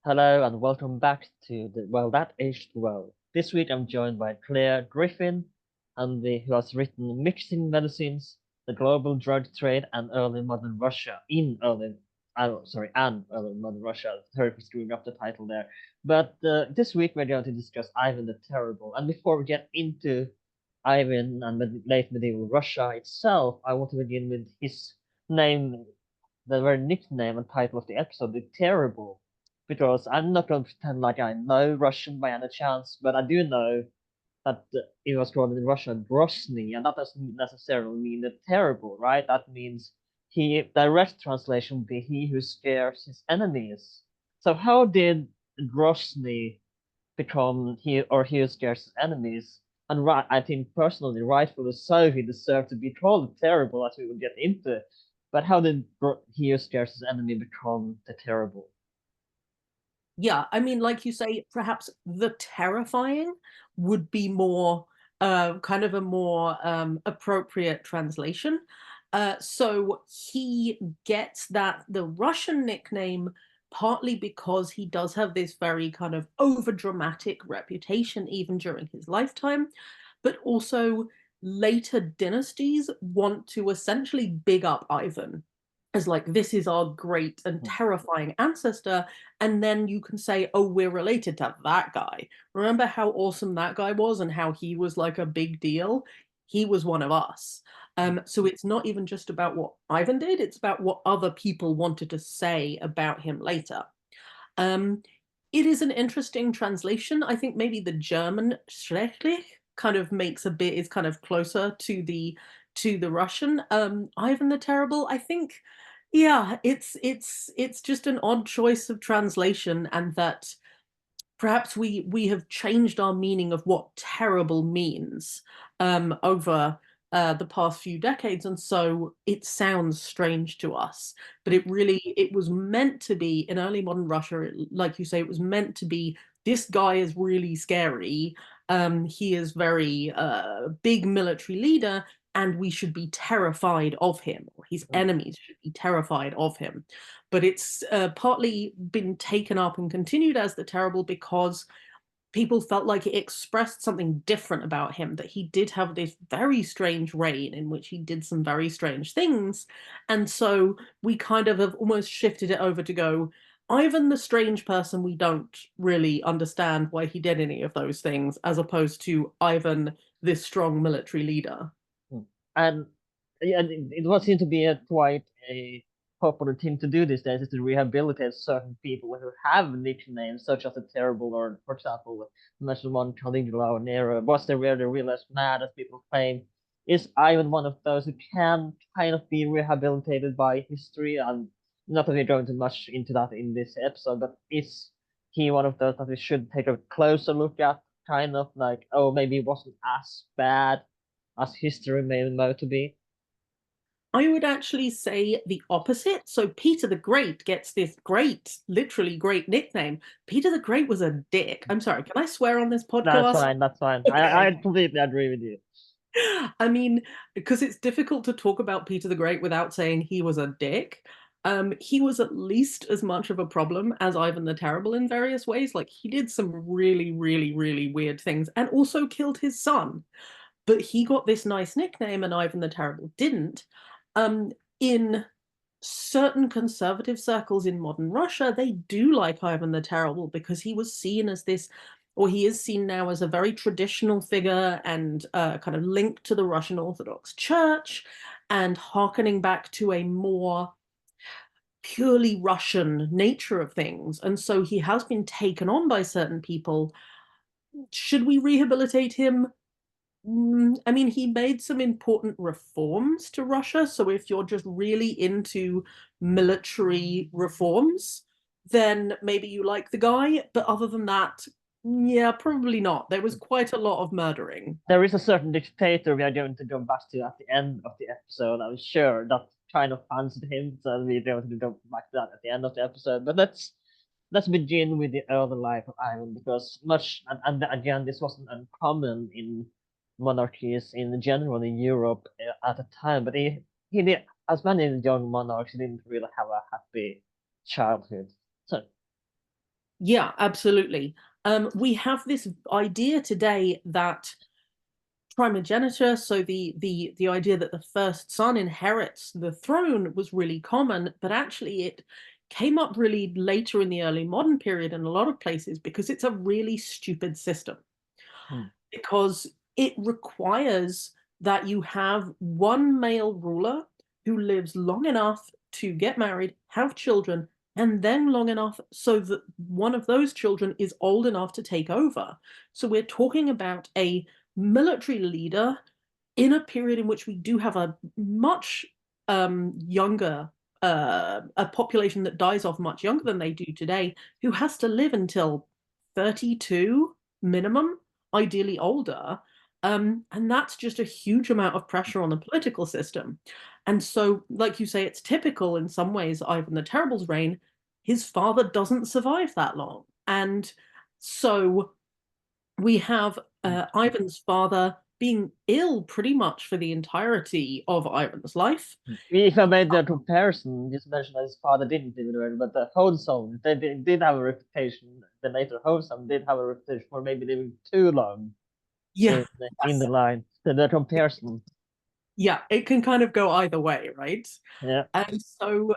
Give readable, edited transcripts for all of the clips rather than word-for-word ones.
Hello and welcome back to the That Aged Well. This week I'm joined by Clare Griffin, who has written Mixing Medicines, the Global Drug Trade and Early Modern Russia and Early Modern Russia. Sorry for screwing up the title there. But this week we're going to discuss Ivan the Terrible. And before we get into Ivan and late medieval Russia itself, I want to begin with his name, the very nickname and title of the episode, the Terrible, because I'm not going to pretend like I know Russian by any chance, but I do know that it was called in Russian Grozny, and that doesn't necessarily mean the terrible, right? That means direct translation would be he who scares his enemies. So how did Grozny become he who scares his enemies? And right, I think personally, rightfully so, he deserved to be called terrible, as we will get into. But how did he who scares his enemy become the terrible? Yeah, I mean, like you say, perhaps the terrifying would be more kind of a more appropriate translation. So he gets the Russian nickname partly because he does have this very kind of over dramatic reputation even during his lifetime, but also later dynasties want to essentially big up Ivan as like this is our great and terrifying ancestor, and then you can say, oh, we're related to that guy. Remember how awesome that guy was and how he was like a big deal? He was one of us. So it's not even just about what Ivan did, it's about what other people wanted to say about him later. Um, it is an interesting translation. I think maybe the German schrecklich kind of makes a bit is kind of closer to the Russian. Ivan the Terrible, I think, yeah, it's just an odd choice of translation, and that perhaps we have changed our meaning of what terrible means over the past few decades, and so it sounds strange to us. But it was meant to be in early modern Russia, like you say, it was meant to be. This guy is really scary. He is very big military leader, and we should be terrified of him, or his enemies should be terrified of him. But it's partly been taken up and continued as the terrible because people felt like it expressed something different about him, that he did have this very strange reign in which he did some very strange things. And so we kind of have almost shifted it over to go, Ivan the strange person, we don't really understand why he did any of those things, as opposed to Ivan, this strong military leader. And yeah, it was seem to be quite a popular thing to do these days is to rehabilitate certain people who have nicknames such as the Terrible, or for example, mentioned one Caligula or Nero. Was the really real as mad as people claim? Is Ivan one of those who can kind of be rehabilitated by history? And not that we're going too much into that in this episode, but is he one of those that we should take a closer look at? Kind of like, oh, maybe it wasn't as bad as history made him out to be. I would actually say the opposite. So Peter the Great gets this great, literally great nickname. Peter the Great was a dick. I'm sorry, can I swear on this That's podcast? fine. That's fine. I Okay. completely agree with you. I mean, because it's difficult to talk about Peter the Great without saying he was a dick. He was at least as much of a problem as Ivan the Terrible in various ways. Like he did some really, really, really weird things and also killed his son. But he got this nice nickname and Ivan the Terrible didn't. Um, in certain conservative circles in modern Russia, they do like Ivan the Terrible because he was seen as this, or he is seen now as a very traditional figure and kind of linked to the Russian Orthodox Church and harkening back to a more purely Russian nature of things. And so he has been taken on by certain people. Should we rehabilitate him? I mean, he made some important reforms to Russia. So if you're just really into military reforms, then maybe you like the guy. But other than that, yeah, probably not. There was quite a lot of murdering. There is a certain dictator we are going to go back to at the end of the episode. I'm sure that kind of fancied him, so we're going to go back to that at the end of the episode. But let's begin with the early life of Ivan, because and again, this wasn't uncommon in monarchies in general in Europe at the time. But he did, as many young monarchs, he didn't really have a happy childhood. So Yeah, absolutely. We have this idea today that primogeniture, so the idea that the first son inherits the throne was really common, but actually it came up really later in the early modern period in a lot of places because it's a really stupid system. Hmm. Because it requires that you have one male ruler who lives long enough to get married, have children, and then long enough so that one of those children is old enough to take over. So we're talking about a military leader in a period in which we do have a much younger a population that dies off much younger than they do today, who has to live until 32 minimum, ideally older. And that's just a huge amount of pressure on the political system. And so, like you say, it's typical in some ways, Ivan the Terrible's reign, his father doesn't survive that long. And so we have Ivan's father being ill pretty much for the entirety of Ivan's life. If I made the comparison, just mentioned that his father didn't do it, but the Hohenzollern, they did have a reputation. The later Hohenzollern did have a reputation for maybe living too long Yeah, in the yes. line. The comparison, Yeah, it can kind of go either way, right? yeah. And so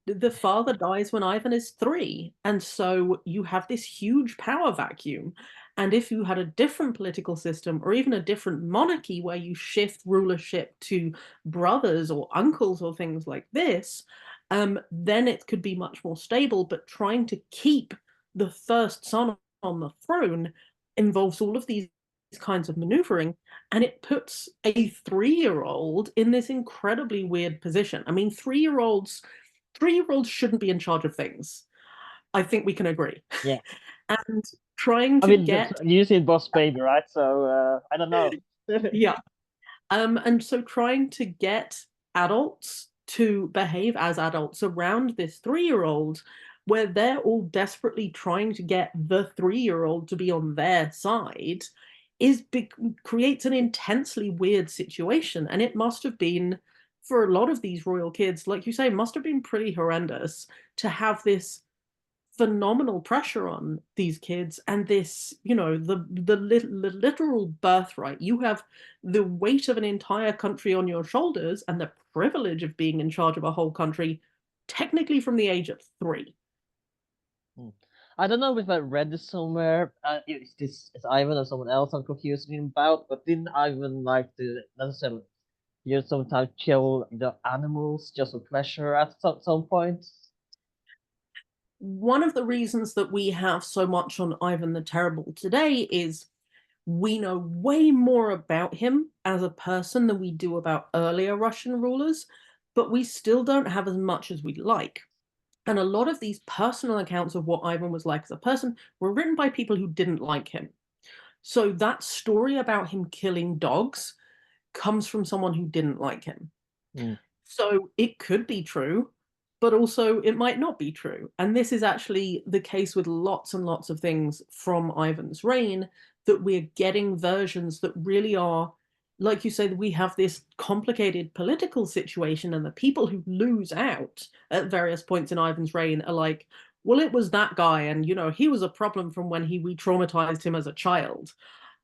the father dies when Ivan is 3. And so you have this huge power vacuum. And if you had a different political system or even a different monarchy where you shift rulership to brothers or uncles or things like this, then it could be much more stable. But trying to keep the first son on the throne involves all of these kinds of maneuvering, and it puts a 3-year-old in this incredibly weird position. I mean, 3-year-olds shouldn't be in charge of things. I think we can agree. Yeah. And trying I to mean, get you see Boss Baby, right? So I don't know. yeah. And so trying to get adults to behave as adults around this 3-year-old, where they're all desperately trying to get the 3-year-old to be on their side, creates an intensely weird situation. And it must have been, for a lot of these royal kids, like you say, must have been pretty horrendous to have this phenomenal pressure on these kids, and this, the literal birthright. You have the weight of an entire country on your shoulders and the privilege of being in charge of a whole country, technically from the age of 3. Hmm. I don't know if I read this somewhere. Is Ivan or someone else I'm confusing about? But didn't Ivan like to necessarily sometimes kill the animals just for pleasure at some point? One of the reasons that we have so much on Ivan the Terrible today is we know way more about him as a person than we do about earlier Russian rulers, but we still don't have as much as we'd like. And a lot of these personal accounts of what Ivan was like as a person were written by people who didn't like him. So that story about him killing dogs comes from someone who didn't like him. Hmm. So it could be true, but also it might not be true. And this is actually the case with lots and lots of things from Ivan's reign, that we're getting versions that really are, like you say, that we have this complicated political situation, and the people who lose out at various points in Ivan's reign are like, well, it was that guy, and he was a problem from when we traumatized him as a child.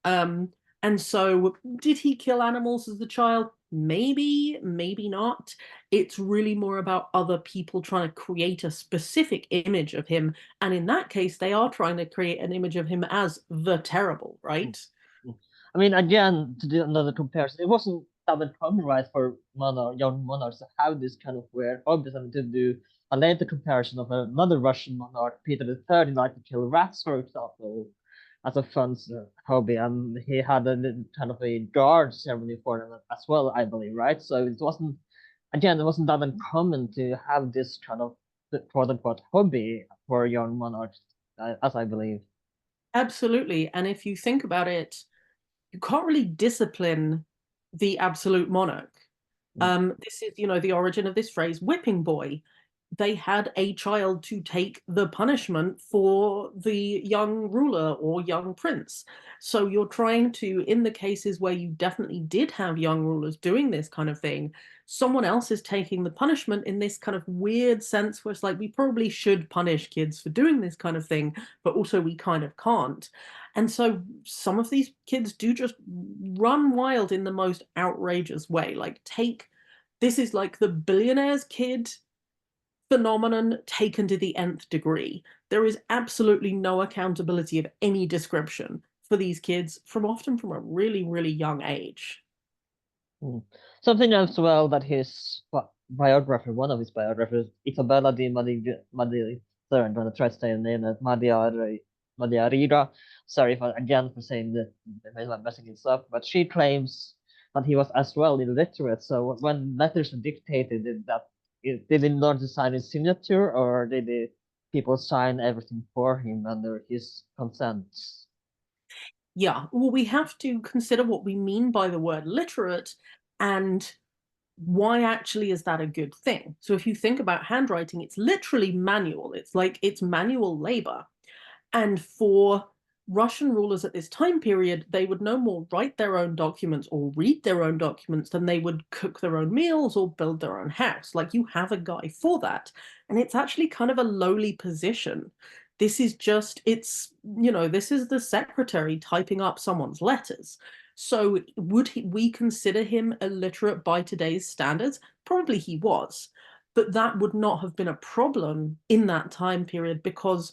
Um, and so, did he kill animals as a child? Maybe, maybe not. It's really more about other people trying to create a specific image of him. And in that case, they are trying to create an image of him as the terrible, Mm, right? mm. I mean, again, to do another comparison, it wasn't that uncommon, right, for young monarchs to have this kind of weird hobbies. I mean, to do a later comparison of another Russian monarch, Peter III, he liked to kill rats, for example, as a fun hobby, and he had a kind of a guard ceremony for them as well, I believe, right? So it wasn't, again, it wasn't that uncommon to have this kind of quote unquote hobby for young monarchs, as I believe. Absolutely. And if you think about it, you can't really discipline the absolute monarch. Mm, This is, the origin of this phrase, whipping boy. They had a child to take the punishment for the young ruler or young prince. So you're trying to, in the cases where you definitely did have young rulers doing this kind of thing, someone else is taking the punishment in this kind of weird sense where it's like we probably should punish kids for doing this kind of thing, but also we kind of can't. And so some of these kids do just run wild in the most outrageous way. Like, this is like the billionaire's kid phenomenon taken to the nth degree. There is absolutely no accountability of any description for these kids often from a really, really young age. Mm. Something as well that his biographer, one of his biographers, Isabella di Madi, sorry, I'm going to try to say the name, Madiarira. Sorry for again for saying the messing this up, but she claims that he was as well illiterate. So when letters were dictated, did he not sign his signature, or did the people sign everything for him under his consent? Yeah, well, we have to consider what we mean by the word literate and why actually is that a good thing? So if you think about handwriting, it's literally manual. It's like it's manual labor. And for Russian rulers at this time period, they would no more write their own documents or read their own documents than they would cook their own meals or build their own house. Like, you have a guy for that. And it's actually kind of a lowly position. This is just, this is the secretary typing up someone's letters. So we consider him illiterate by today's standards? Probably he was. But that would not have been a problem in that time period because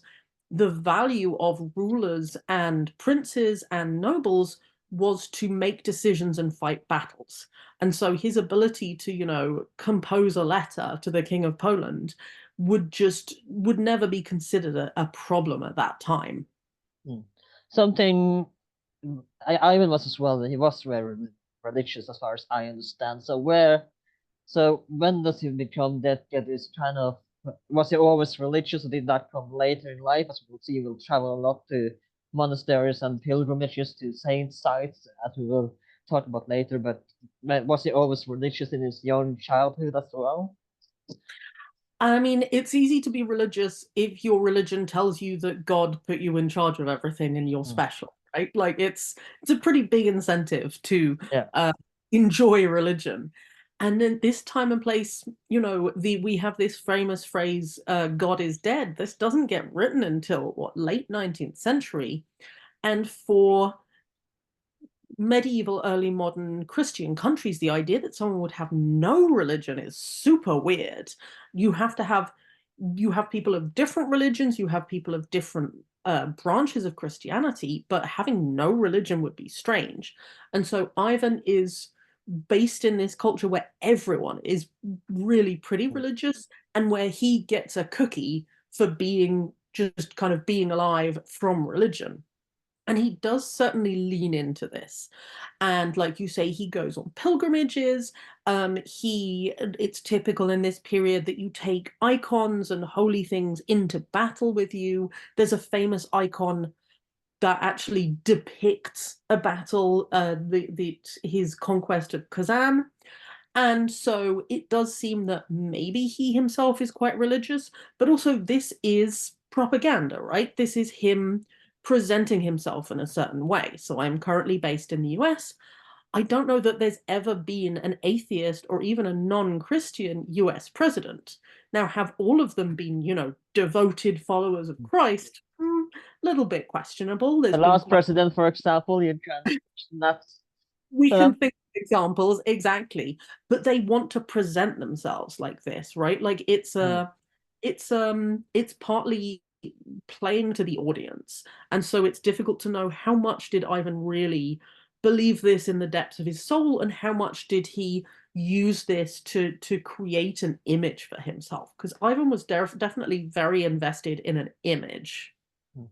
the value of rulers and princes and nobles was to make decisions and fight battles. And so his ability to, compose a letter to the King of Poland would never be considered a problem at that time. Hmm. Something Ivan was as well. He was very religious, as far as I understand. So when does he become that? Get this kind of was he always religious, or did that come later in life? As we'll see, he will travel a lot to monasteries and pilgrimages to saint sites, as we will talk about later. But was he always religious in his young childhood as well? I mean, it's easy to be religious if your religion tells you that God put you in charge of everything and you're Mm. special, right? Like, it's a pretty big incentive to Yeah. enjoy religion. And then this time and place, we have this famous phrase, God is dead. This doesn't get written until what, late 19th century. And for medieval, early modern Christian countries, the idea that someone would have no religion is super weird. You have to have you have people of different religions, you have people of different branches of Christianity, but having no religion would be strange. And so Ivan is based in this culture where everyone is really pretty Mm. religious and where he gets a cookie for being just kind of being alive from religion. And he does certainly lean into this. And like you say, he goes on pilgrimages. It's typical in this period that you take icons and holy things into battle with you. There's a famous icon that actually depicts a battle, his conquest of Kazan. And so it does seem that maybe he himself is quite religious, but also this is propaganda, right? This is him presenting himself in a certain way. So I'm currently based in the US. I don't know that there's ever been an atheist or even a non-Christian US president. Now, have all of them been, devoted followers of Christ? Little bit questionable. The There's been last quite president, for example, you can not. we Uh, can think of examples exactly, but they want to present themselves like this, right? Like mm. it's partly playing to the audience, and so it's difficult to know how much did Ivan really believe this in the depths of his soul, and how much did he use this to create an image for himself? Because Ivan was definitely very invested in an image. Mm.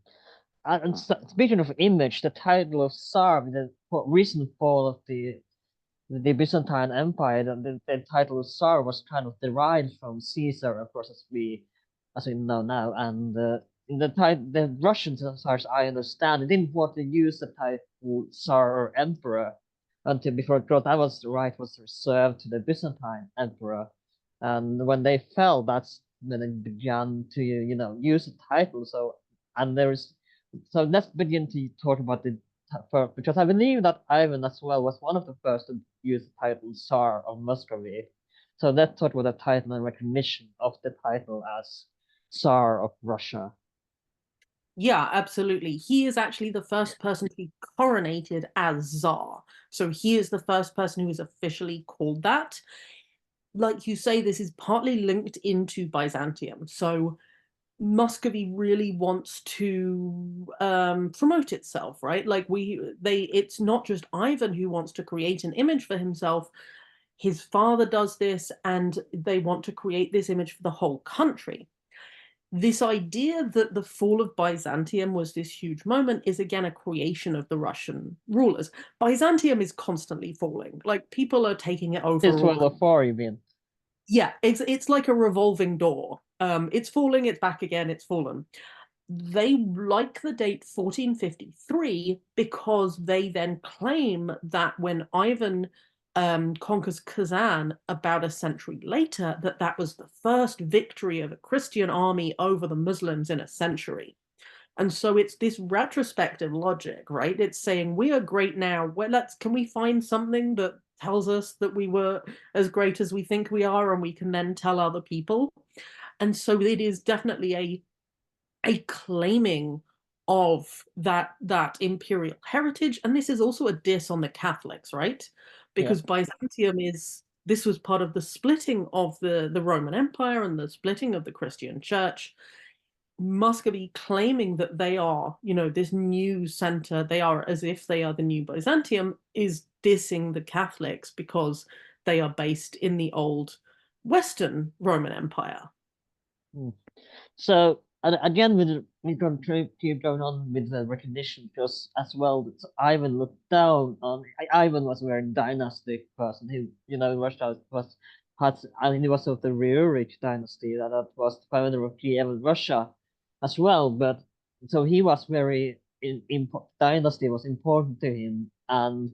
And speaking of image, the title of Tsar, the recent fall of the Byzantine Empire, the title of Tsar was kind of derived from Caesar, of course, as we know now. And in the Russians, as far as I understand, they didn't want to use the title Tsar or Emperor until before it got. That was the right was reserved to the Byzantine Emperor. And when they fell, that's when they began to use the title. So let's begin to talk about because I believe that Ivan as well was one of the first to use the title Tsar of Muscovy. So that's what was the title and recognition of the title as Tsar of Russia. Yeah, absolutely. He is actually the first person to be coronated as Tsar. So he is the first person who is officially called that. Like you say, this is partly linked into Byzantium. So Muscovy really wants to promote itself, right? Like it's not just Ivan who wants to create an image for himself. His father does this, and they want to create this image for the whole country. This idea that the fall of Byzantium was this huge moment is again a creation of the Russian rulers. Byzantium is constantly falling. Like people are taking it over Since all. World War IV, you mean? Yeah, it's like a revolving door. It's falling, it's back again, it's fallen. They like the date 1453 because they then claim that when Ivan conquers Kazan about a century later, that was the first victory of a Christian army over the Muslims in a century. And so it's this retrospective logic, right? It's saying we are great now. Well, can we find something that tells us that we were as great as we think we are, and we can then tell other people. And so it is definitely a claiming of that imperial heritage. And this is also a diss on the Catholics, right? Yeah. Because Byzantium is this was part of the splitting of the Roman Empire and the splitting of the Christian Church. Muscovy claiming that they are, this new center, they are as if they are the new Byzantium, is dissing the Catholics because they are based in the old Western Roman Empire. Mm. So again, we can keep going on with the recognition because as well, Ivan looked down on. Ivan was a very dynastic person. Russia was had. I mean, he was of the Rurik dynasty that was the founder of Kiev and Russia as well. But so he was very dynasty was important to him, and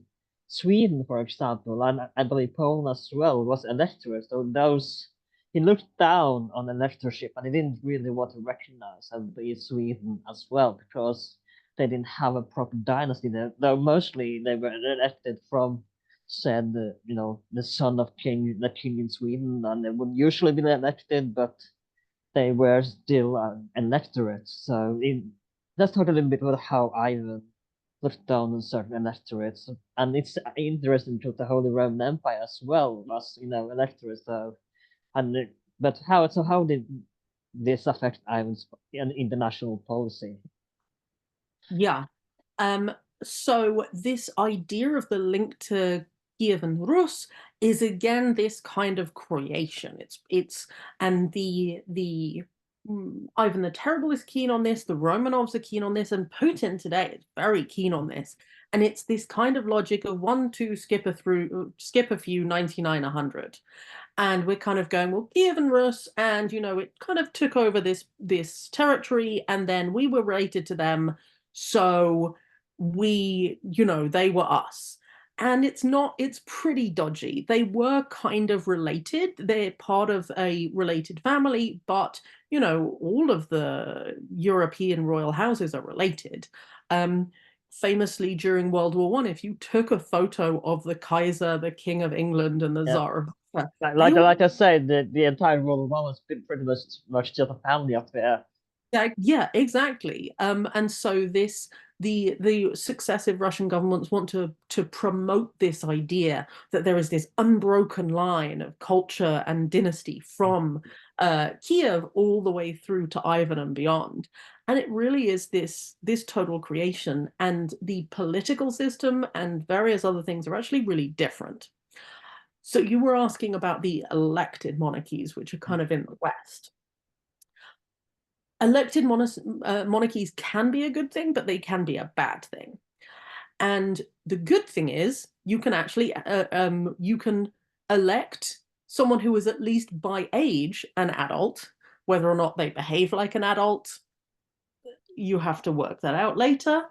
Sweden, for example, and I believe Poland as well, was electorate. So those he looked down on electorship and he didn't really want to recognize and be Sweden as well because they didn't have a proper dynasty there. Though mostly they were elected from said the son of the king in Sweden, and they would usually be elected, but they were still an electorate. So let's talk a little bit about how Ivan looked down on certain electorates, and it's interesting because the Holy Roman Empire as well was electorate. So and but how did this affect Ivan's international policy? Yeah. Um, so this idea of the link to Kievan Rus is again this kind of creation. It's and the Ivan the Terrible is keen on this, the Romanovs are keen on this, and Putin today is very keen on this. And it's this kind of logic of 1, 2, skip a few, 99, 100. And we're kind of going, well, Kievan Rus, and it kind of took over this territory, and then we were related to them, so they were us. And it's pretty dodgy. They were kind of related. They're part of a related family, but all of the European royal houses are related. Famously during World War One, if you took a photo of the Kaiser, the King of England, and the Yeah, Tsar of Russia, like they like, all like I said, the entire World War was pretty much just a family affair. yeah, exactly. And so the successive Russian governments want to promote this idea that there is this unbroken line of culture and dynasty from Kiev all the way through to Ivan and beyond. And it really is this total creation, and the political system and various other things are actually really different. So you were asking about the elected monarchies, which are kind of in the West. Elected monarchies can be a good thing, but they can be a bad thing. And the good thing is you can actually you can elect someone who is at least by age an adult. Whether or not they behave like an adult, you have to work that out later.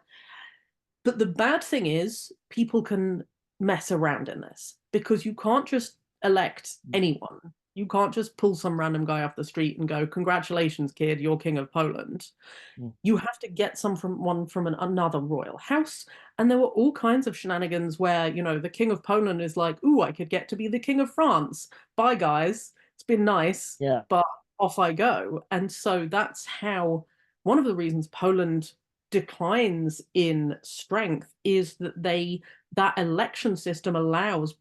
But the bad thing is people can mess around in this because you can't just elect anyone. You can't just pull some random guy off the street and go, "Congratulations, kid, you're king of Poland." Mm. You have to get some from one from another royal house. And there were all kinds of shenanigans where, the king of Poland is like, "Ooh, I could get to be the king of France. Bye, guys. It's been nice, Yeah. but off I go." And so that's how one of the reasons Poland declines in strength is that that election system allows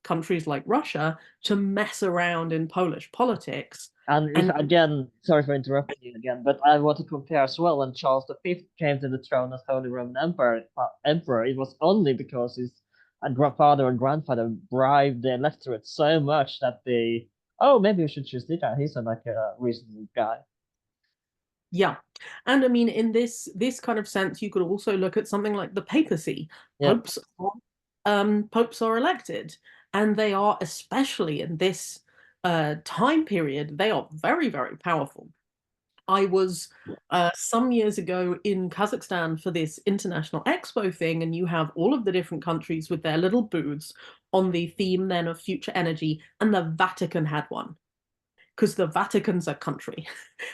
countries like Russia to mess around in Polish politics. And if And again, sorry for interrupting you again, but I want to compare as well. When Charles V came to the throne as Holy Roman Emperor, it was only because his father and grandfather bribed the electorate so much that they, oh, maybe we should choose this guy. He's like a reasonable guy. yeah. And I mean, in this kind of sense, you could also look at something like the papacy. Yeah. Popes are elected, and they are, especially in this time period, they are very, very powerful. I was some years ago in Kazakhstan for this international expo thing, and you have all of the different countries with their little booths on the theme then of future energy, and the Vatican had one because the Vatican's a country.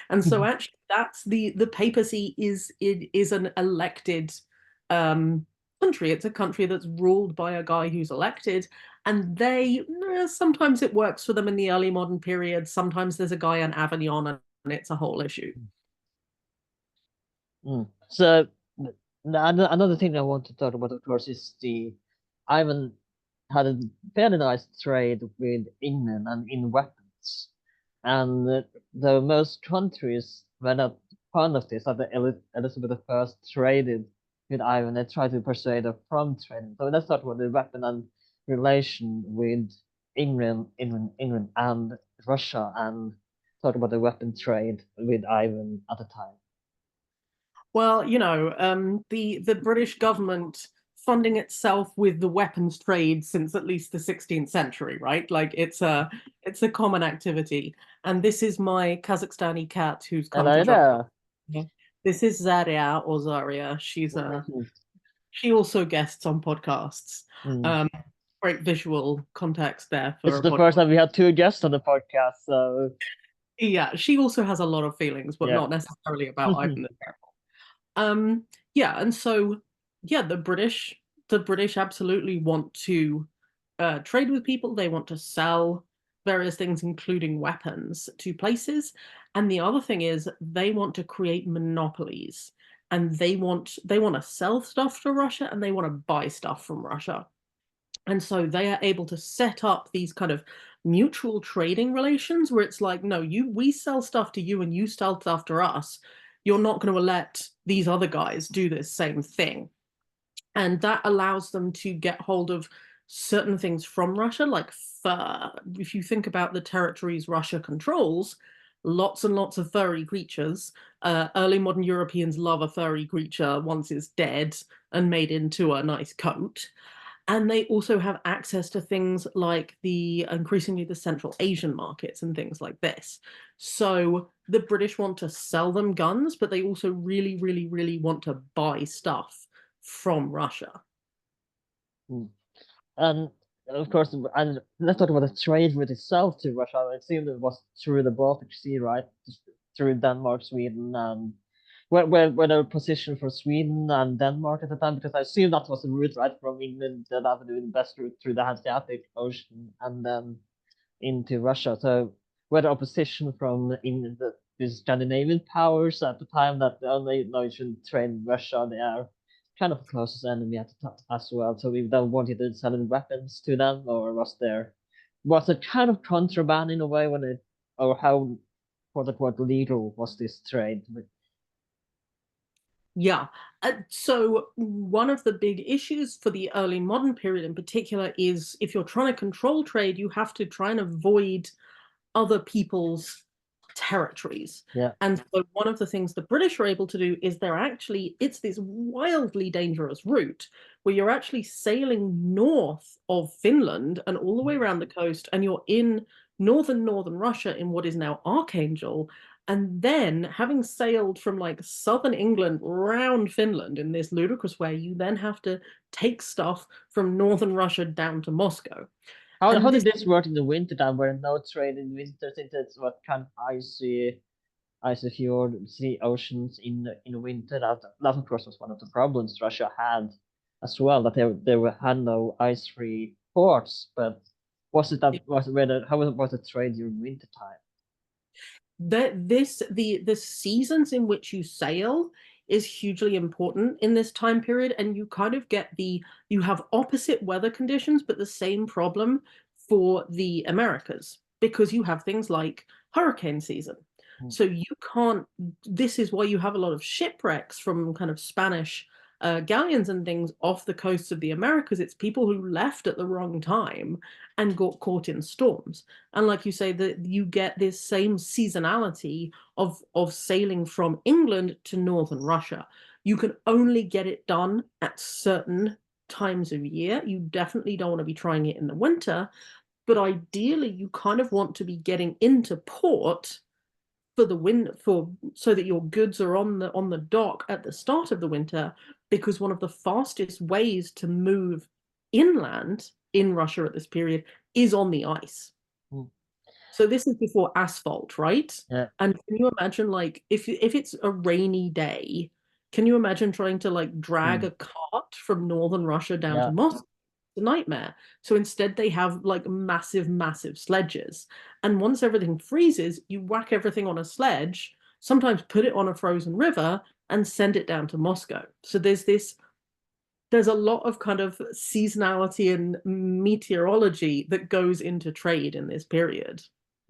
And so actually that's the papacy is an elected country. It's a country that's ruled by a guy who's elected, and sometimes it works for them in the early modern period. Sometimes there's a guy in Avignon, and it's a whole issue. So another thing I want to talk about, of course, is the Ivan had a fairly nice trade with England and in weapons. And the most countries were not fond of this. That Elizabeth I traded with Ivan, they tried to persuade her from trading. So let's talk about the weapon and relation with England and Russia, and talk about the weapon trade with Ivan at the time. Well, the British government funding itself with the weapons trade since at least the 16th century, right? Like it's a common activity. And this is my Kazakhstani cat who's come to Hello join. there. This is Zaria or Zaria. She also guests on podcasts. Mm. Um, Great visual context there It's for a the podcast. first time we had two guests on the podcast, so Yeah, she also has a lot of feelings, but yeah. not necessarily about Ivan the Terrible. Yeah, and so yeah, the British absolutely want to trade with people. They want to sell various things, including weapons, to places. And the other thing is they want to create monopolies, and they want to sell stuff to Russia, and they want to buy stuff from Russia. And so they are able to set up these kind of mutual trading relations where it's like, no, we sell stuff to you and you sell stuff to us. You're not going to let these other guys do this same thing. And that allows them to get hold of certain things from Russia, like fur. If you think about the territories Russia controls, lots and lots of furry creatures. Early modern Europeans love a furry creature once it's dead and made into a nice coat. And they also have access to things like increasingly the Central Asian markets and things like this. So the British want to sell them guns, but they also really, really, really want to buy stuff from Russia. Mm. And of course, and let's talk about the trade with itself to Russia. It seemed it was through the Baltic Sea, right? Just through Denmark, Sweden, and where they were positioned for Sweden and Denmark at the time, because I assume that was the route right from England, that would be the best route through the Hanseatic Ocean and then into Russia. So were the opposition from the Scandinavian powers at the time that only no, you shouldn't trade with Russia. They are kind of closest enemy at the time as well. So we then wanted to sell weapons to them, or was it kind of contraband in a way when it, or how quote unquote legal was this trade? Yeah. So one of the big issues for the early modern period in particular is if you're trying to control trade, you have to try and avoid other people's territories. Yeah. And so one of the things the British are able to do is it's this wildly dangerous route where you're actually sailing north of Finland and all the way around the coast, and you're in northern Russia in what is now Archangel. And then, having sailed from like southern England round Finland in this ludicrous way, you then have to take stuff from northern Russia down to Moscow. How And did this this work in the winter time where no trade in winter since it's what kind of icy fjord, sea oceans in winter? That of course was one of the problems Russia had as well, that had no ice-free ports. But was it that was whether how was the trade during winter time? the seasons in which you sail is hugely important in this time period, and you kind of get you have opposite weather conditions but the same problem for the Americas, because you have things like hurricane season. Mm. So you can't, this is why you have a lot of shipwrecks from kind of Spanish galleons and things off the coasts of the Americas. It's people who left at the wrong time and got caught in storms. And like you say, that you get this same seasonality of sailing from England to northern Russia. You can only get it done at certain times of year. You definitely don't want to be trying it in the winter, but ideally you kind of want to be getting into port for the winter, for so that your goods are on the dock at the start of the winter, because one of the fastest ways to move inland in Russia at this period is on the ice. Mm. So this is before asphalt, right? Yeah, And can you imagine, like, if it's a rainy day, can you imagine trying to like drag mm. a cart from northern Russia down to Yeah. Moscow? It's a nightmare. So instead they have like massive, massive sledges. And once everything freezes, you whack everything on a sledge, sometimes put it on a frozen river and send it down to Moscow. So there's a lot of kind of seasonality and meteorology that goes into trade in this period.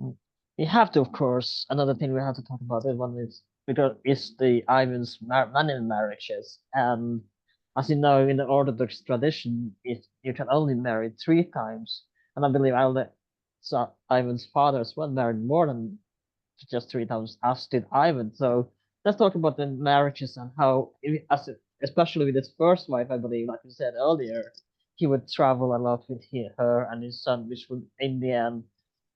Mm. We have to, of course, another thing we have to talk about is one is because it's the Ivan's many marriages, and as you know, in the Orthodox tradition, you can only marry 3 times, and I believe so Ivan's father as well married more than just 3 times, as did Ivan. So let's talk about the marriages and how, especially with his first wife, I believe, like you said earlier, he would travel a lot with her and his son, which would in the end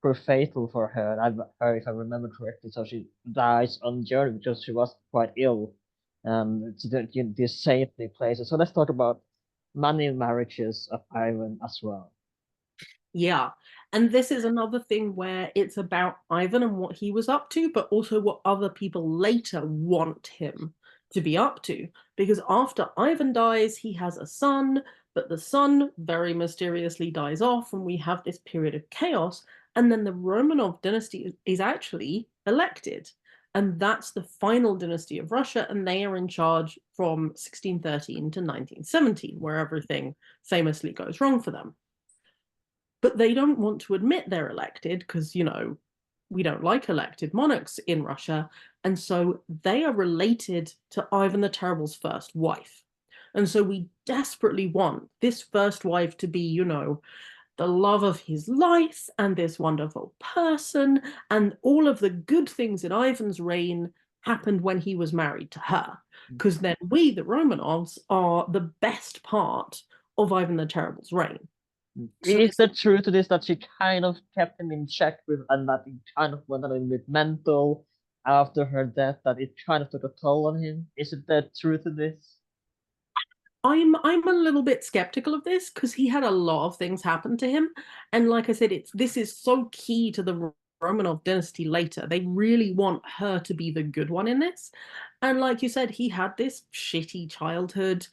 prove fatal for her. Her, if I remember correctly, so she dies on journey because she was quite ill. To the safety places. So let's talk about many marriages of Ivan as well. Yeah. And this is another thing where it's about Ivan and what he was up to, but also what other people later want him to be up to. Because after Ivan dies, he has a son, but the son very mysteriously dies off, and we have this period of chaos. And then the Romanov dynasty is actually elected. And that's the final dynasty of Russia, and they are in charge from 1613 to 1917, where everything famously goes wrong for them. But they don't want to admit they're elected because, we don't like elected monarchs in Russia. And so they are related to Ivan the Terrible's first wife. And so we desperately want this first wife to be, the love of his life and this wonderful person. And all of the good things in Ivan's reign happened when he was married to her. Because then we, the Romanovs, are the best part of Ivan the Terrible's reign. So Is this the truth to this that she kind of kept him in check with, and that he kind of went a little bit mental after her death, that it kind of took a toll on him? Is it the truth to this? I'm a little bit skeptical of this because he had a lot of things happen to him, and like I said, this is so key to the Romanov dynasty later. They really want her to be the good one in this, and like you said, he had this shitty childhood.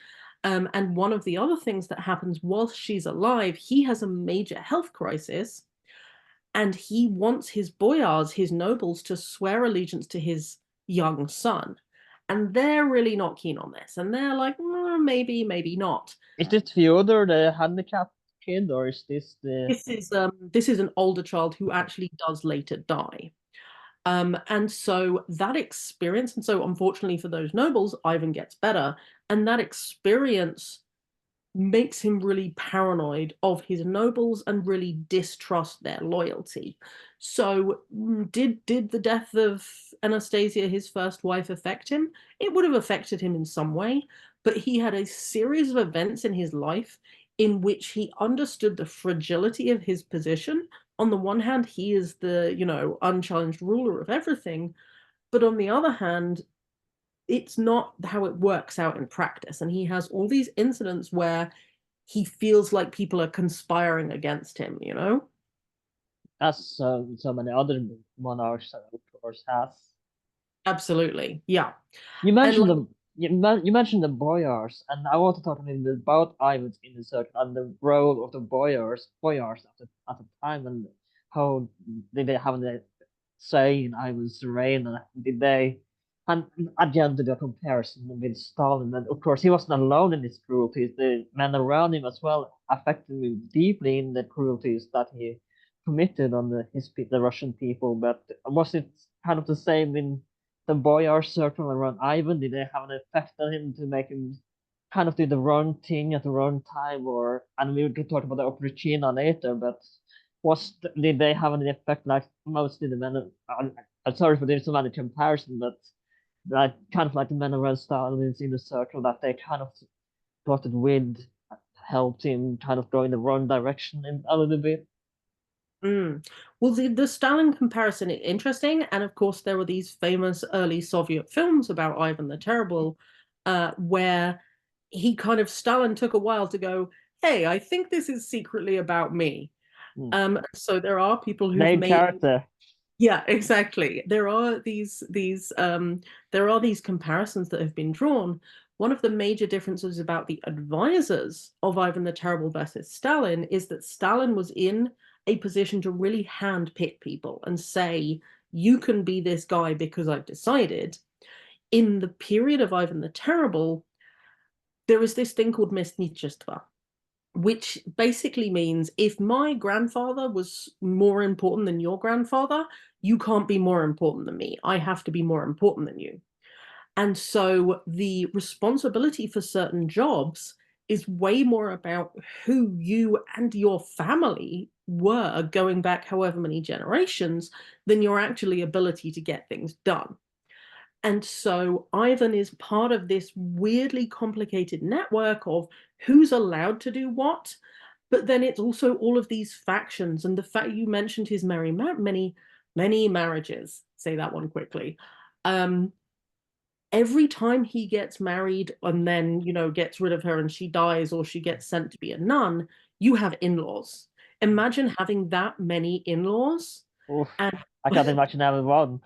And one of the other things that happens whilst she's alive, he has a major health crisis, and he wants his boyars, his nobles, to swear allegiance to his young son. And they're really not keen on this. And they're like, maybe, maybe not. Is this Fyodor the handicapped kid, or is this the? This is an older child who actually does later die. And so that experience, and so unfortunately for those nobles, Ivan gets better. And that experience makes him really paranoid of his nobles and really distrust their loyalty. So did the death of Anastasia, his first wife, affect him? It would have affected him in some way, but he had a series of events in his life in which he understood the fragility of his position. On the one hand, he is the, unchallenged ruler of everything, but on the other hand, it's not how it works out in practice. And he has all these incidents where he feels like people are conspiring against him, you know? As so many other monarchs, of course, has. Absolutely. Yeah. You And mentioned like, you mentioned the boyars, and I want to talk a little bit about Ivan's inner circle and the role of the boyars at the time, and how did they have a say in Ivan's reign, and did they, and again to the comparison with Stalin, and of course he wasn't alone in his cruelties. The men around him as well affected him deeply in the cruelties that he committed on the Russian people. But was it kind of the same in the boyar circle around Ivan? Did they have an effect on him to make him kind of do the wrong thing at the wrong time? Or, and we will talk about the Opricina later, but did they have any effect like mostly the men? I'm sorry for doing so many comparison, but like kind of like the men around Stalin in the circle that they kind of thought it with helped him kind of go in the wrong direction in a little bit. mm. Well, the Stalin comparison is interesting. And of course, there were these famous early Soviet films about Ivan the Terrible, where he kind of, Stalin took a while to go, hey, I think this is secretly about me. Hmm. So there are people who've Main made, character. yeah, exactly. There are these comparisons that have been drawn. One of the major differences about the advisors of Ivan the Terrible versus Stalin is that Stalin was in a position to really handpick people and say, you can be this guy because I've decided. In the period of Ivan the Terrible, there is this thing called Местничество, which basically means if my grandfather was more important than your grandfather, you can't be more important than me. I have to be more important than you. And so the responsibility for certain jobs is way more about who you and your family were going back however many generations than your actually ability to get things done. And so Ivan is part of this weirdly complicated network of who's allowed to do what. But then it's also all of these factions. And the fact you mentioned his many marriages, say that one quickly. Um, every time he gets married and then, gets rid of her and she dies or she gets sent to be a nun, you have in-laws. Imagine having that many in-laws. Oof, And I can't imagine having one.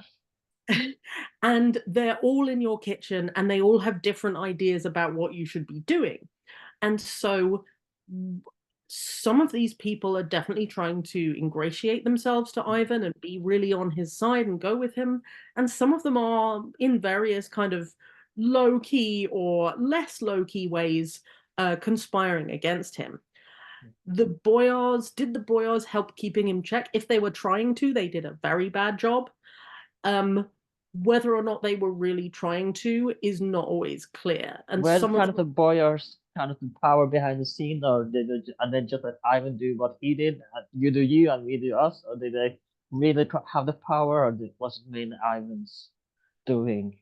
and they're all in your kitchen and they all have different ideas about what you should be doing. And so some of these people are definitely trying to ingratiate themselves to Ivan and be really on his side and go with him. And some of them are in various kind of low key or less low key ways conspiring against him. Did the boyars help keeping him check? If they were trying to, they did a very bad job. Um, whether or not they were really trying to is not always clear. And Were some of kind of them, the boyars kind of the power behind the scene, or did they, and then just let Ivan do what he did, and you do you and we do us, or did they really have the power, or was it mainly Ivan's doing?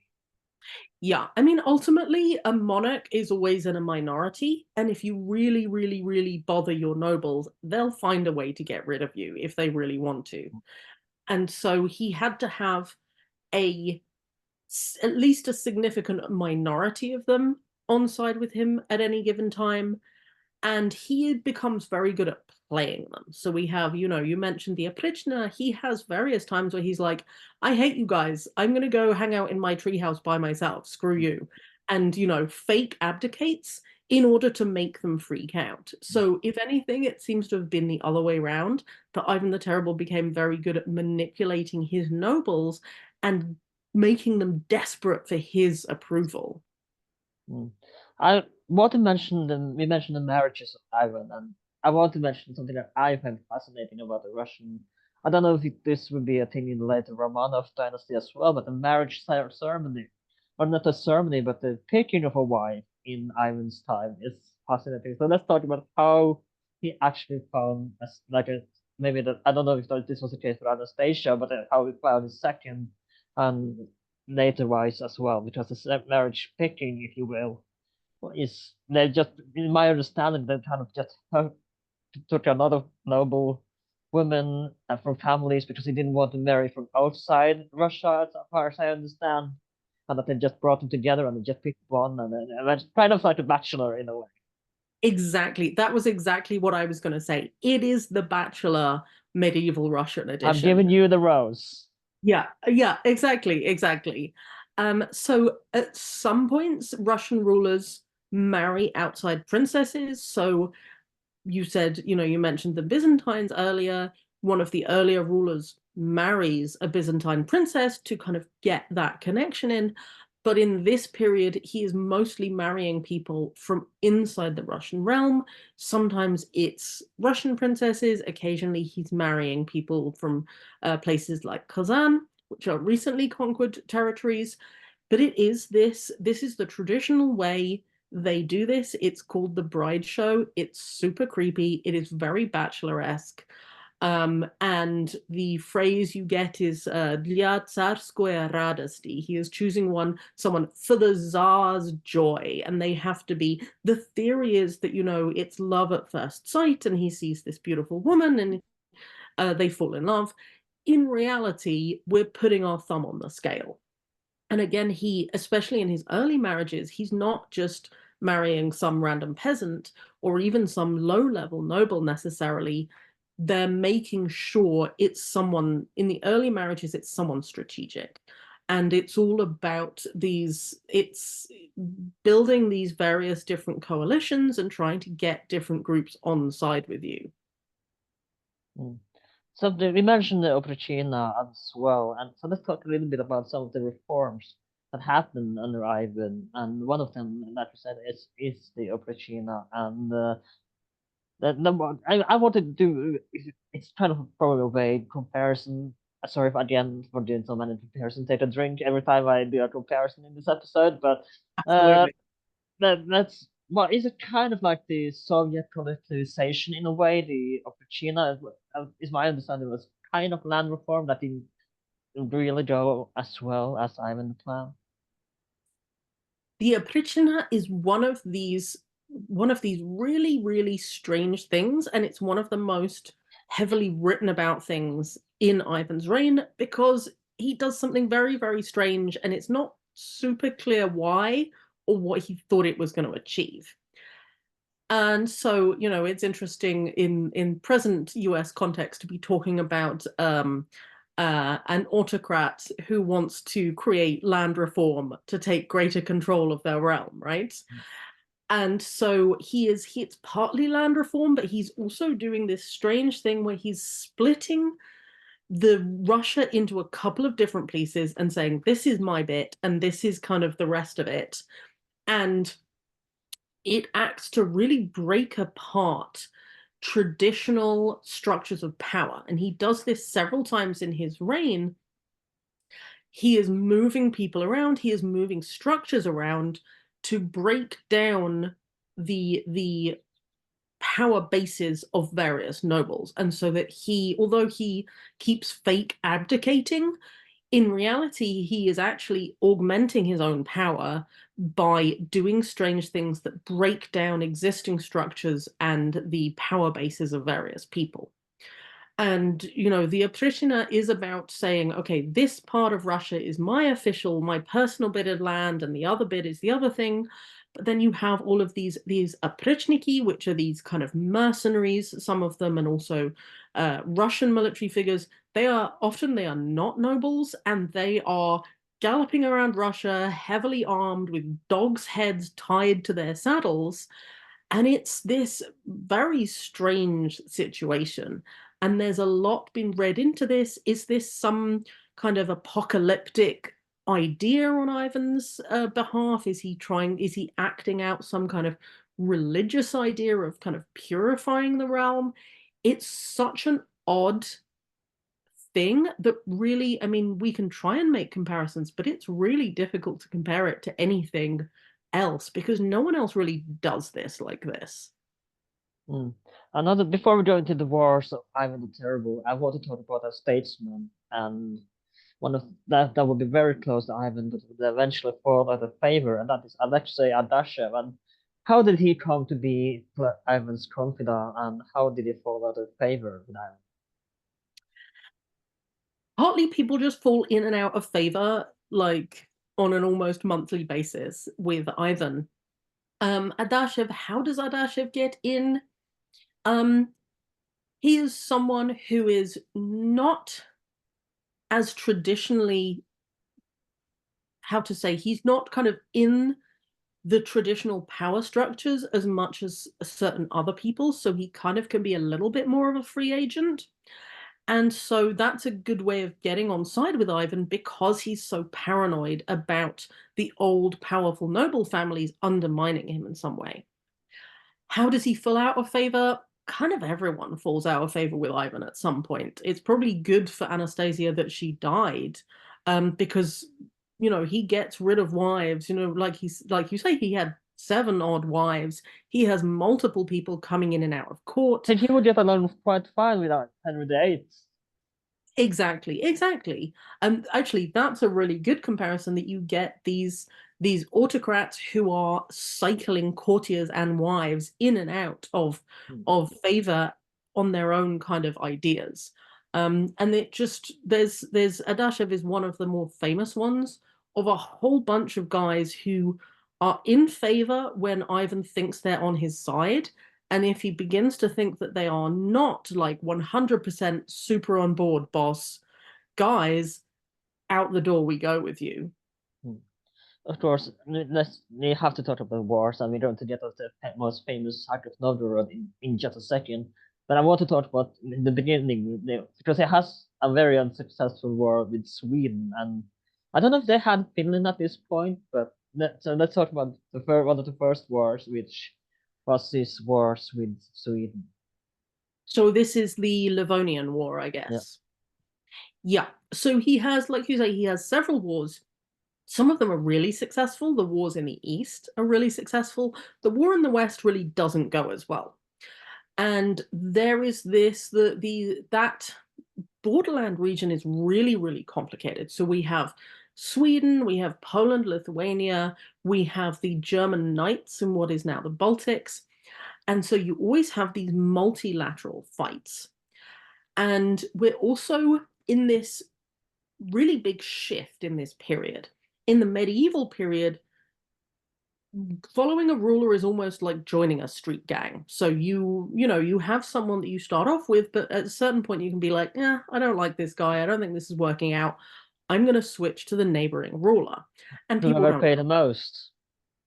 yeah, I mean, ultimately, a monarch is always in a minority. And if you really, really, really bother your nobles, they'll find a way to get rid of you if they really want to. And so he had to have a at least a significant minority of them on side with him at any given time, and he becomes very good at playing them. So we have, you mentioned the Oplichna. He has various times where he's like, I hate you guys. I'm going to go hang out in my treehouse by myself. Screw you. And, fake abdicates in order to make them freak out. So if anything, it seems to have been the other way around, that Ivan the Terrible became very good at manipulating his nobles and making them desperate for his approval. Mm. I want to mention we mentioned the marriages of Ivan, and I want to mention something that I find fascinating about the Russian. I don't know if this would be a thing in the later Romanov dynasty as well, but the marriage ceremony, or not a ceremony, but the picking of a wife in Ivan's time is fascinating. So let's talk about how he actually found as like a maybe that I don't know if this was the case for Anastasia, but how he found his second and later wise as well, because the marriage picking, if you will, is they just, in my understanding, they kind of just took a lot of noble women from families because he didn't want to marry from outside Russia, as far as I understand, and that they just brought them together and they just picked one, and then it was kind of like a bachelor in a way. Exactly. That was exactly what I was going to say. It is the Bachelor medieval Russian I've edition. given you the rose. Yeah, yeah, exactly, exactly. So at some points, Russian rulers marry outside princesses. So you said, you mentioned the Byzantines earlier. One of the earlier rulers marries a Byzantine princess to kind of get that connection in. But in this period, he is mostly marrying people from inside the Russian realm. Sometimes it's Russian princesses. Occasionally, he's marrying people from places like Kazan, which are recently conquered territories. But this is the traditional way they do this. It's called the bride show. It's super creepy. It is very bacheloresque. And the phrase you get is "Для царской радости." He is choosing someone for the Tsar's joy, and they have to be. The theory is that it's love at first sight, and he sees this beautiful woman, and they fall in love. In reality, we're putting our thumb on the scale. And again, especially in his early marriages, he's not just marrying some random peasant or even some low level noble necessarily. They're making sure it's someone in the early marriages, it's someone strategic. And it's all about it's building these various different coalitions and trying to get different groups on side with you. Mm. So we mentioned the Opricina as well, and so let's talk a little bit about some of the reforms that happened under Ivan, and one of them, like you said, is the Opricina, and I wanted to do it's kind of probably a vague comparison. Sorry if again for doing so many comparisons. Take a drink every time I do a comparison in this episode, but uh, Absolutely. that's well, is it kind of like the Soviet collectivization in a way? The Oprichnina is my understanding was kind of land reform that didn't really go as well as Ivan the Clown. The Oprichnina is one of these really, really strange things, and it's one of the most heavily written about things in Ivan's reign because he does something very, very strange, and it's not super clear why or what he thought it was going to achieve. And so, it's interesting in present US context to be talking about an autocrat who wants to create land reform to take greater control of their realm, right? And so it's partly land reform, but he's also doing this strange thing where he's splitting the Russia into a couple of different pieces and saying, this is my bit and this is kind of the rest of it. And it acts to really break apart traditional structures of power. And he does this several times in his reign. He is moving people around, he is moving structures around to break down the power bases of various nobles. And so that although he keeps fake abdicating, in reality, he is actually augmenting his own power by doing strange things that break down existing structures and the power bases of various people. And, the Oprishina is about saying, okay, this part of Russia is my official, my personal bit of land, and the other bit is the other thing. But then you have all of these oprichniki, which are these kind of mercenaries, some of them, and also Russian military figures. They are not nobles, and they are galloping around Russia, heavily armed with dogs' heads tied to their saddles. And it's this very strange situation. And there's a lot been read into this. Is this some kind of apocalyptic idea on Ivan's behalf? Is he acting out some kind of religious idea of kind of purifying the realm? It's such an odd thing that really, I mean, we can try and make comparisons, but it's really difficult to compare it to anything else because no one else really does this like this. Mm. Another before we go into the wars of Ivan the Terrible, I want to talk about a statesman and one of that would be very close to Ivan, but would eventually fall out of favor, and that is Alexei Adashev. And how did he come to be Ivan's confidant, and how did he fall out of favor with Ivan? Partly people just fall in and out of favor, like on an almost monthly basis with Ivan. Adashev, how does Adashev get in? Um, he is someone who is not as traditionally, how to say, he's not kind of in the traditional power structures as much as certain other people. So he kind of can be a little bit more of a free agent. And so that's a good way of getting on side with Ivan because he's so paranoid about the old powerful noble families undermining him in some way. How does he fall out of favor? Kind of everyone falls out of favor with Ivan at some point. It's probably good for Anastasia that she died, because he gets rid of wives. Like you say, he had 7 odd wives. He has multiple people coming in and out of I court. think he would get along quite fine without Henry VIII. Exactly, exactly. And actually, that's a really good comparison that you get these autocrats who are cycling courtiers and wives in and out Hmm. of favor on their own kind of ideas. And it just there's Adashev is one of the more famous ones of a whole bunch of guys who are in favor when Ivan thinks they're on his side, and if he begins to think that they are not like 100% super on board, boss, guys, out the door we go with you. Hmm. Of course, we have to talk about wars, and we're going to get to the most famous Sack of Novgorod in just a second. But I want to talk about in the beginning because he has a very unsuccessful war with Sweden, and I don't know if they had Finland at this point. But so let's talk about one of the first wars, which was his wars with Sweden. So this is the Livonian War, I Yeah. guess. Yeah. So he has, like you say, he has several wars. Some of them are really successful. The wars in the East are really successful. The war in the West really doesn't go as well. And there is this the that borderland region is really, really complicated. So we have Sweden, we have Poland, Lithuania, we have the German Knights in what is now the Baltics. And so you always have these multilateral fights. And we're also in this really big shift in this period. In the medieval period, following a ruler is almost like joining a street gang. So you have someone that you start off with, but at a certain point you can be like, yeah, I don't like this guy. I don't think this is working out. I'm going to switch to the neighboring ruler. And people Whoever don't. paid the most.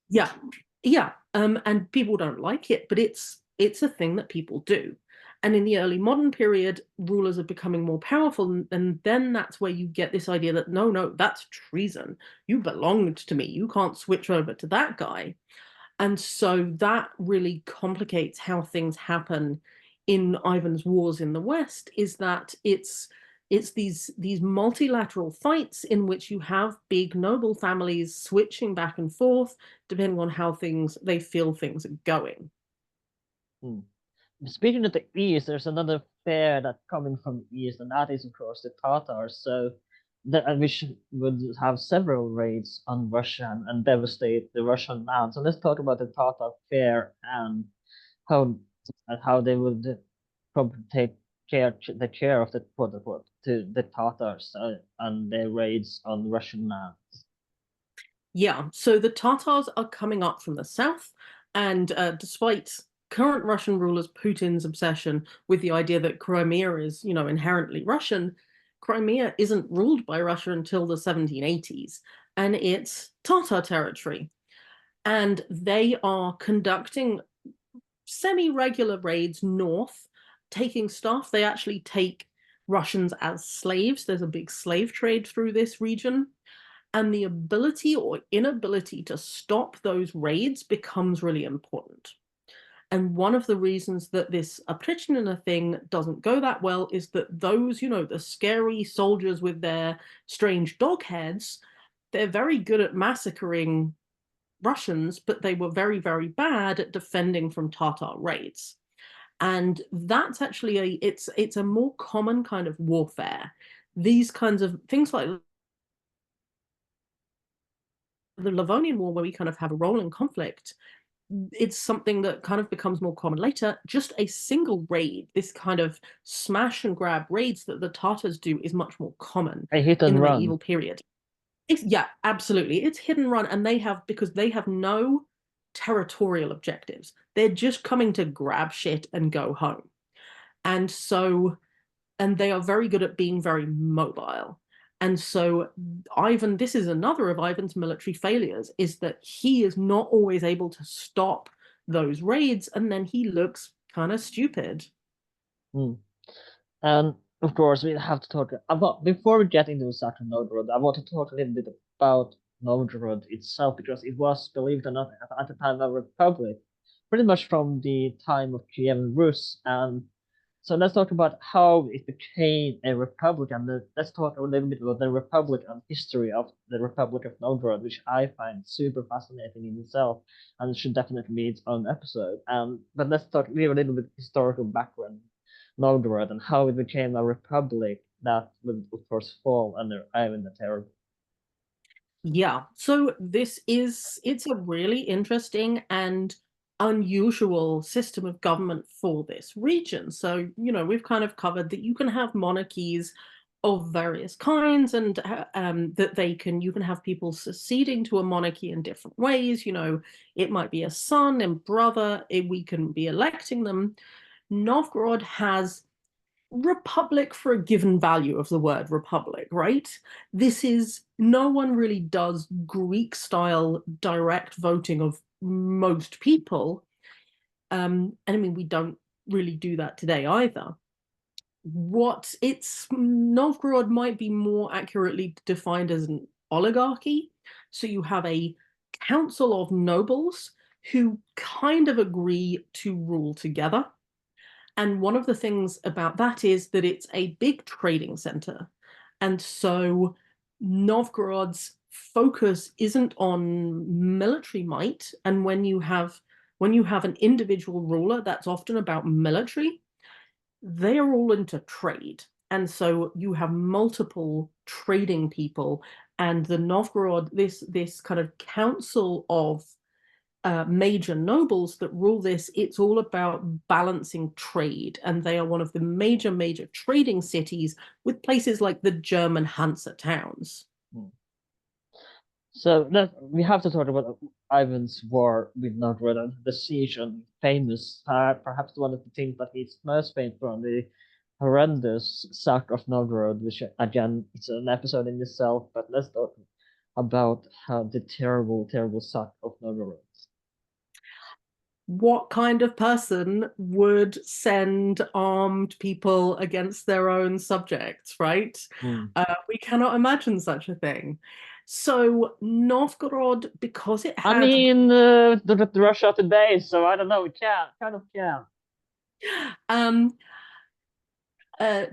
Yeah, yeah. And people don't like it, but it's a thing that people do. And in the early modern period, rulers are becoming more powerful, and then that's where you get this idea that no, no, that's treason. You belonged to me. You can't switch over to that guy. And so that really complicates how things happen in Ivan's wars in the West, is that it's these multilateral fights in which you have big noble families switching back and forth depending on how things they feel things are going. Hmm. Speaking of the east, there's another fair that coming from the east, and that is of course the Tatars. So and would have several raids on Russia and devastate the Russian land. So let's talk about the Tatar fair how and how they would probably take care of the quote unquote to the Tatars and their raids on Russian land. Yeah, so the Tatars are coming up from the south, and despite current Russian rulers Putin's obsession with the idea that Crimea is, inherently Russian, Crimea isn't ruled by Russia until the 1780s, and it's Tatar territory. And they are conducting semi-regular raids north, taking stuff. They actually take Russians as slaves. There's a big slave trade through this region, and the ability or inability to stop those raids becomes really important. And one of the reasons that this Oprichnina thing doesn't go that well is that those, the scary soldiers with their strange dog heads, they're very good at massacring Russians, but they were very, very bad at defending from Tatar raids. And that's actually it's a more common kind of warfare. These kinds of things like the Livonian War, where we kind of have a rolling conflict, it's something that kind of becomes more common later. Just a single raid, this kind of smash and grab raids that the Tartars do, is much more common A hit in and the run. medieval period. Yeah, absolutely. It's hit and run, and they have because they have no territorial objectives. They're just coming to grab shit and go home. And so, and they are very good at being very mobile. And so Ivan, this is another of Ivan's military failures, is that he is not always able to stop those raids, and then he looks kind of stupid. Mm. And of course, we have to talk about, before we get into Saturn Novgorod, I want to talk a little bit about Novgorod itself, because it was, believe it or not, at the time of Republic, pretty much from the time of Kievan Rus. And so let's talk about how it became a republic, and let's talk a little bit about the republic and history of the Republic of Novgorod, which I find super fascinating in itself, and it should definitely be its own episode. But let's talk give a little bit historical background Novgorod and how it became a republic that would of course fall under Ivan the Terrible. Yeah, so it's a really interesting and unusual system of government for this region. So, we've kind of covered that you can have monarchies of various kinds, and that you can have people succeeding to a monarchy in different ways. It might be a son and brother, we can be electing them. Novgorod has republic for a given value of the word republic, right? This is, no one really does Greek style direct voting of most people. And I mean, we don't really do that today either. Novgorod might be more accurately defined as an oligarchy. So you have a council of nobles who kind of agree to rule together. And one of the things about that is that it's a big trading center. And so Novgorod's focus isn't on military might. And when you have an individual ruler, that's often about military. They are all into trade. And so you have multiple trading people, and the Novgorod, this kind of council of major nobles that rule this, it's all about balancing trade. And they are one of the major trading cities, with places like the German Hansa towns. Hmm. So we have to talk about Ivan's war with Novgorod and the siege, and famous, perhaps one of the things that he's most famous for, the horrendous sack of Novgorod, which again, it's an episode in itself, but let's talk about how the terrible, terrible sack of Novgorod. What kind of person would send armed people against their own subjects, right? Hmm. We cannot imagine such a thing. So Novgorod, because it I had mean, the Russia today, so I don't know, we can, kind of can. um,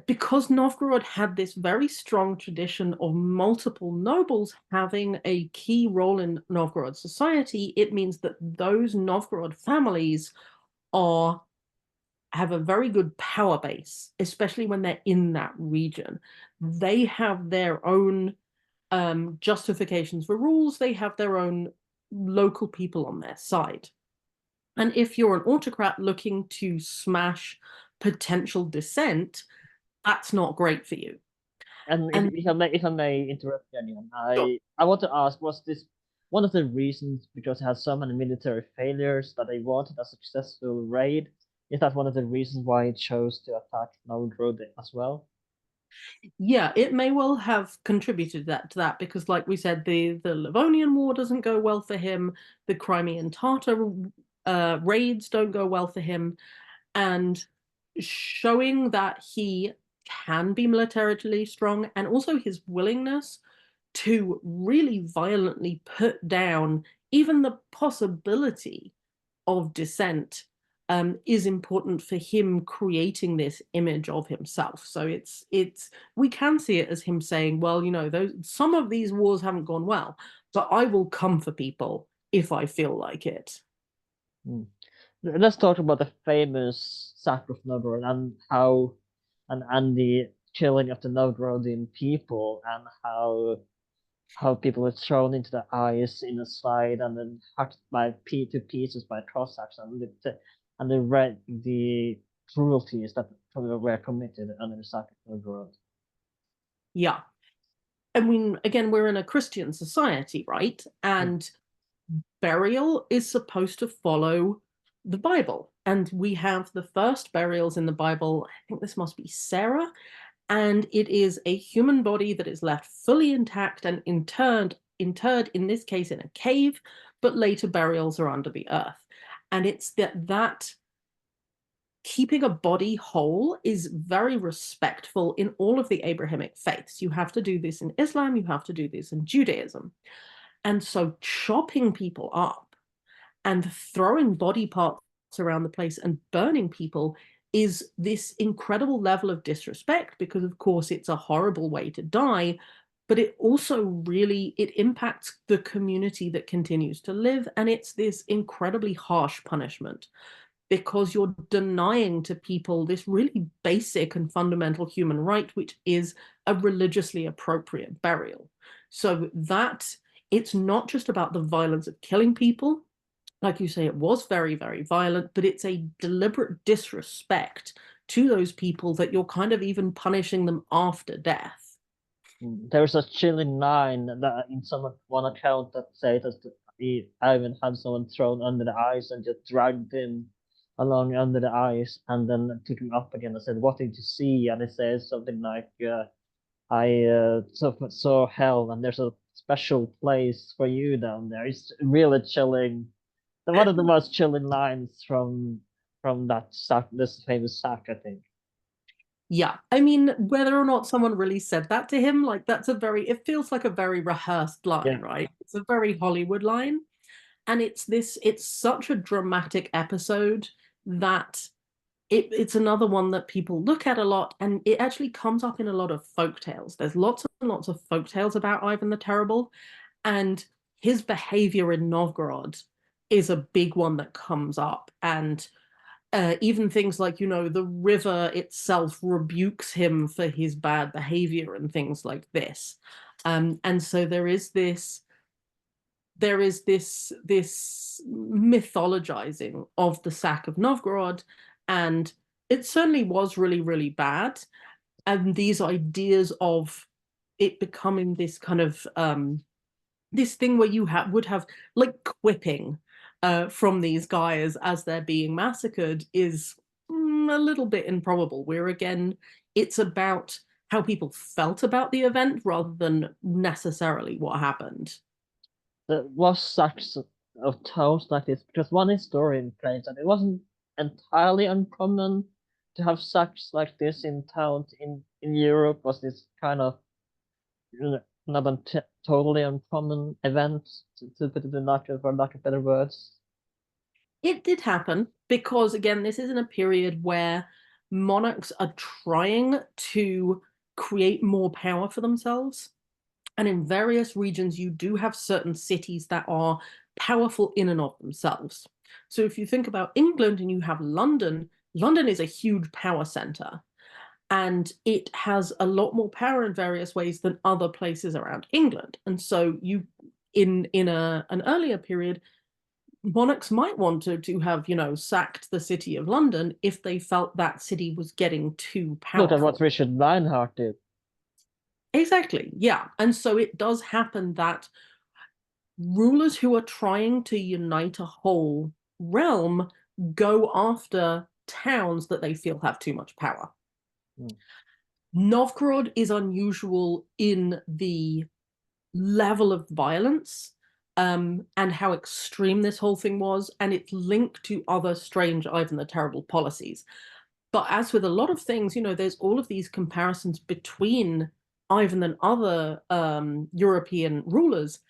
because Novgorod had this very strong tradition of multiple nobles having a key role in Novgorod society, it means that those Novgorod families are have a very good power base, especially when they're in that region. They have their own justifications for rules. They have their own local people on their side. And if you're an autocrat looking to smash potential dissent, that's not great for you. And And if I may interrupt you again, I want to ask, was this one of the reasons because it has so many military failures that they wanted a successful raid? Is that one of the reasons why it chose to attack Novgorod as well? yeah, it may well have contributed to that, because, like we said, the Livonian War doesn't go well for him. The Crimean Tatar raids don't go well for him, and showing that he can be militarily strong, and also his willingness to really violently put down even the possibility of dissent, is important for him creating this image of himself. So it's we can see it as him saying, well, those some of these wars haven't gone well, but I will come for people if I feel like it. Hmm. Let's talk about the famous sack of Novgorod and how and the killing of the Novgorodian people, and how people were thrown into the ice in a slide and then hacked to pieces by Cossacks, and the cruelties that were committed under the sack of Novgorod. Yeah. I mean, again, we're in a Christian society, right? Mm. And burial is supposed to follow the Bible. And we have the first burials in the Bible. I think this must be Sarah. And it is a human body that is left fully intact and interred in this case in a cave, but later burials are under the earth. And it's that keeping a body whole is very respectful in all of the Abrahamic faiths. You have to do this in Islam, you have to do this in Judaism. And so chopping people up and throwing body parts around the place and burning people is this incredible level of disrespect, because of course it's a horrible way to die, but it also really, it impacts the community that continues to live, and it's this incredibly harsh punishment because you're denying to people this really basic and fundamental human right, which is a religiously appropriate burial. So that it's not just about the violence of killing people. Like you say, it was very, very violent, but it's a deliberate disrespect to those people that you're kind of even punishing them after death. There's a chilling line that in some one account that says that he Ivan had someone thrown under the ice and just dragged him along under the ice and then took him up again and said, "What did you see?" And he says something like, "I saw hell, and there's a special place for you down there." It's really chilling. One of the most chilling lines from that sack, this famous sack, I think. Yeah, I mean, whether or not someone really said that to him, like that's a very, it feels like a very rehearsed line, Yeah. right? It's a very Hollywood line. And it's such a dramatic episode that it's another one that people look at a lot, and it actually comes up in a lot of folk tales. There's lots and lots of folk tales about Ivan the Terrible, and his behavior in Novgorod is a big one that comes up. And even things like, the river itself rebukes him for his bad behavior and things like this. And so there is this mythologizing of the sack of Novgorod, and it certainly was really, really bad. And these ideas of it becoming this kind of this thing where you would have like quipping from these guys as they're being massacred is a little bit improbable. Where again, it's about how people felt about the event rather than necessarily what happened. There was sacks of towns like this because one historian claims that it wasn't entirely uncommon to have sacks like this in towns in Europe. Was this kind of not a totally uncommon event to put it in for lack of better words? It did happen because, again, this isn't a period where monarchs are trying to create more power for themselves. And in various regions, you do have certain cities that are powerful in and of themselves. So if you think about England and you have London, London is a huge power center. And it has a lot more power in various ways than other places around England. And so you, in an earlier period, monarchs might want to have, sacked the city of London if they felt that city was getting too Look at what powerful. Richard Reinhardt did. Exactly, yeah. And so it does happen that rulers who are trying to unite a whole realm go after towns that they feel have too much power. Hmm. Novgorod is unusual in the level of violence and how extreme this whole thing was, and it's linked to other strange Ivan the Terrible policies. But as with a lot of things, there's all of these comparisons between Ivan and other European rulers.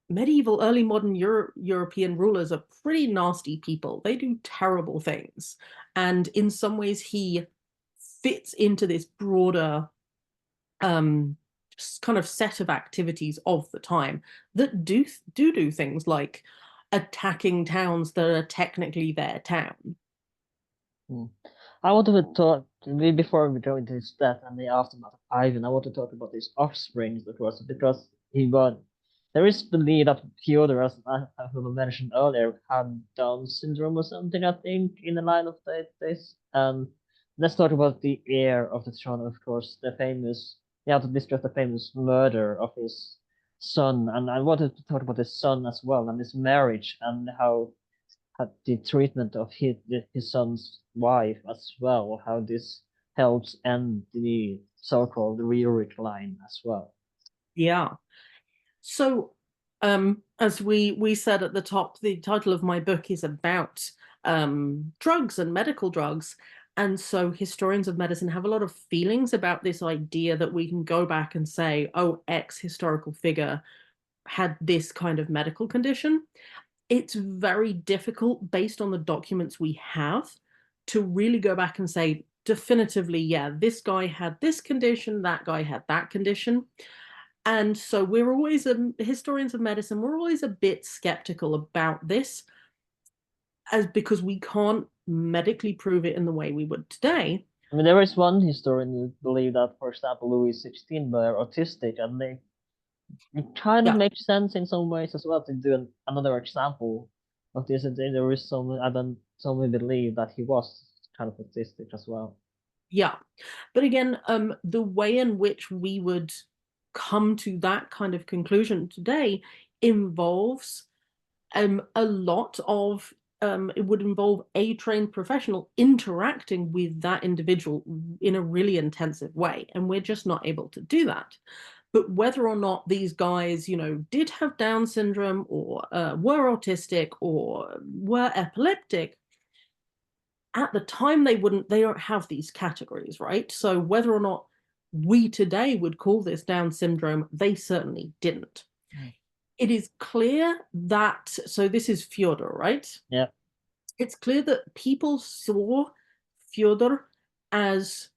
Medieval, early modern European rulers are pretty nasty people. They do terrible things. And in some ways, he fits into this broader um, kind of set of activities of the time that do things like attacking towns that are technically their town. Hmm. I want to talk before we go into his death and the aftermath of Ivan. I want to talk about his offspring, of course, because he got. There is belief that Fyodor, as who I mentioned earlier, had Down syndrome or something. I think in the line of this. And let's talk about the heir of the throne, of course, the famous. We have to discuss the famous murder of his son, and I wanted to talk about his son as well, and his marriage, and how the treatment of his son's wife as well, how this helps end the so-called Rurik line as well. Yeah. So, as we said at the top, the title of my book is about drugs and medical drugs. And so historians of medicine have a lot of feelings about this idea that we can go back and say, oh, X historical figure had this kind of medical condition. It's very difficult based on the documents we have to really go back and say definitively, yeah, this guy had this condition, that guy had that condition. And so we're always, historians of medicine, we're always a bit skeptical about this, as because we can't medically prove it in the way we would today. I mean, there is one historian who believed that, for example, Louis XVI were autistic, and it kind of Yeah, makes sense in some ways as well to do another example of this. And there is some, I don't, some who believe that he was kind of autistic as well. yeah. But again, the way in which we would come to that kind of conclusion today involves a lot of it would involve a trained professional interacting with that individual in a really intensive way, and we're just not able to do that. But whether or not these guys, did have Down syndrome or were autistic or were epileptic, at the time they don't have these categories, right? So whether or not we today would call this Down syndrome, they certainly didn't. Mm. It is clear that, so this is Fyodor, right? Yeah. It's clear that people saw Fyodor as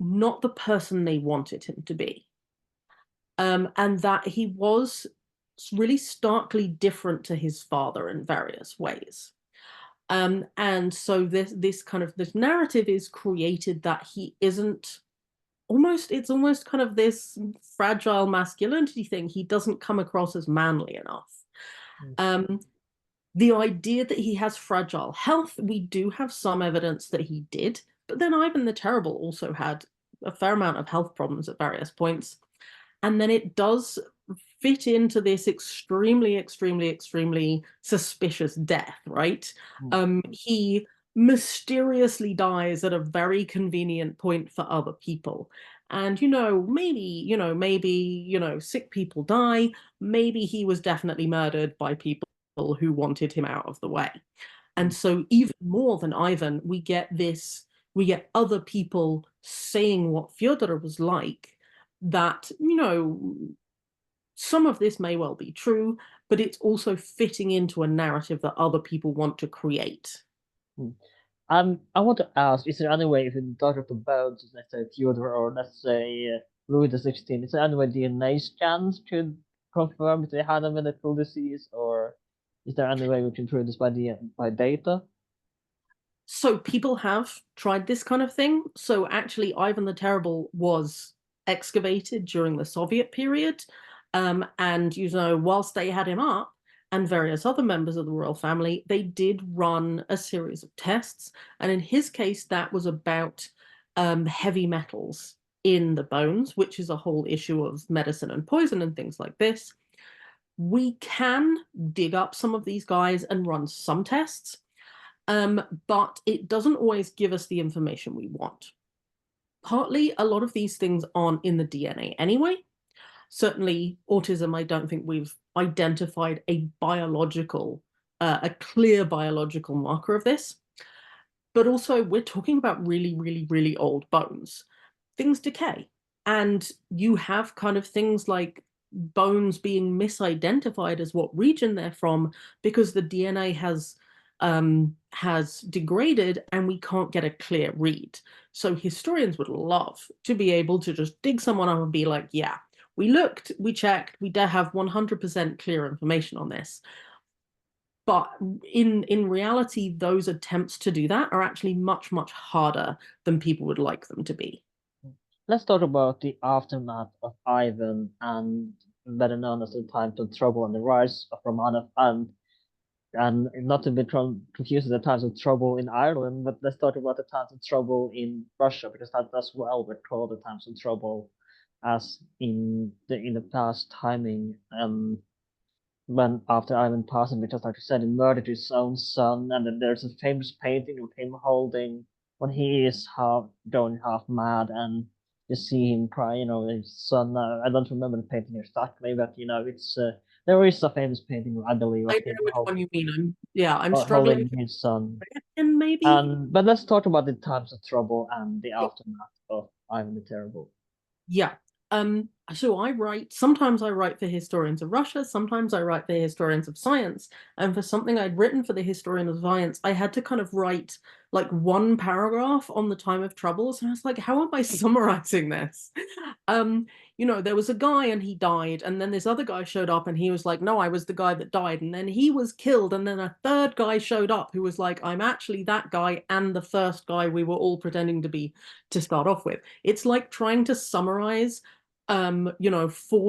not the person they wanted him to be. And that he was really starkly different to his father in various ways. And so this narrative is created that he isn't it's almost kind of this fragile masculinity thing. He doesn't come across as manly enough. Mm. Um, the idea that he has fragile health, we do have some evidence that he did, but then Ivan the Terrible also had a fair amount of health problems at various points. And then it does fit into this extremely, extremely, extremely suspicious death, right? Mm. He mysteriously dies at a very convenient point for other people. And maybe sick people die. Maybe he was definitely murdered by people who wanted him out of the way. And Mm. so even more than Ivan, we get other people saying what Fyodor was like, that, some of this may well be true, but it's also fitting into a narrative that other people want to create. Mm. I want to ask, is there any way, if you talk about, let's say, Theodore or let's say Louis the 16th, is there any way DNA scans could confirm if they had a medical disease, or is there any way we can prove this by data? So people have tried this kind of thing. So actually, Ivan the Terrible was excavated during the Soviet period. And, whilst they had him up and various other members of the royal family, they did run a series of tests. And in his case, that was about heavy metals in the bones, which is a whole issue of medicine and poison and things like this. We can dig up some of these guys and run some tests, but it doesn't always give us the information we want. Partly, a lot of these things aren't in the DNA anyway. Certainly, autism, I don't think we've identified a clear biological marker of this. But also, we're talking about really, really, really old bones. Things decay. And you have kind of things like bones being misidentified as what region they're from because the DNA has degraded and we can't get a clear read. So historians would love to be able to just dig someone up and be like, yeah, we looked, we checked, we have 100% clear information on this. But in reality, those attempts to do that are actually much, much harder than people would like them to be. Let's talk about the aftermath of Ivan, and better known as the Times of Trouble and the rise of Romanov, and not to be confused with the times of trouble in Ireland, but let's talk about the times of trouble in Russia, because that as well were called the times of trouble. as in the past timing, when after Ivan passing, because like you said, he murdered his own son, and then there's a famous painting of him holding when he is half going half mad, and you see him cry, his son. I don't remember the painting exactly, but it's there is a famous painting, I believe, I of know him which one you mean. I'm struggling holding his son. and maybe. And but let's talk about the times of trouble and the aftermath of Ivan the Terrible. Yeah. So sometimes I write for historians of Russia, sometimes I write for historians of science. And for something I'd written for the historian of science, I had to kind of write like one paragraph on the time of troubles. And I was like, how am I summarizing this? Um, there was a guy and he died, and then this other guy showed up and he was like, no, I was the guy that died, and then he was killed, and then a third guy showed up who was like, I'm actually that guy and the first guy we were all pretending to be to start off with. It's like trying to summarize 4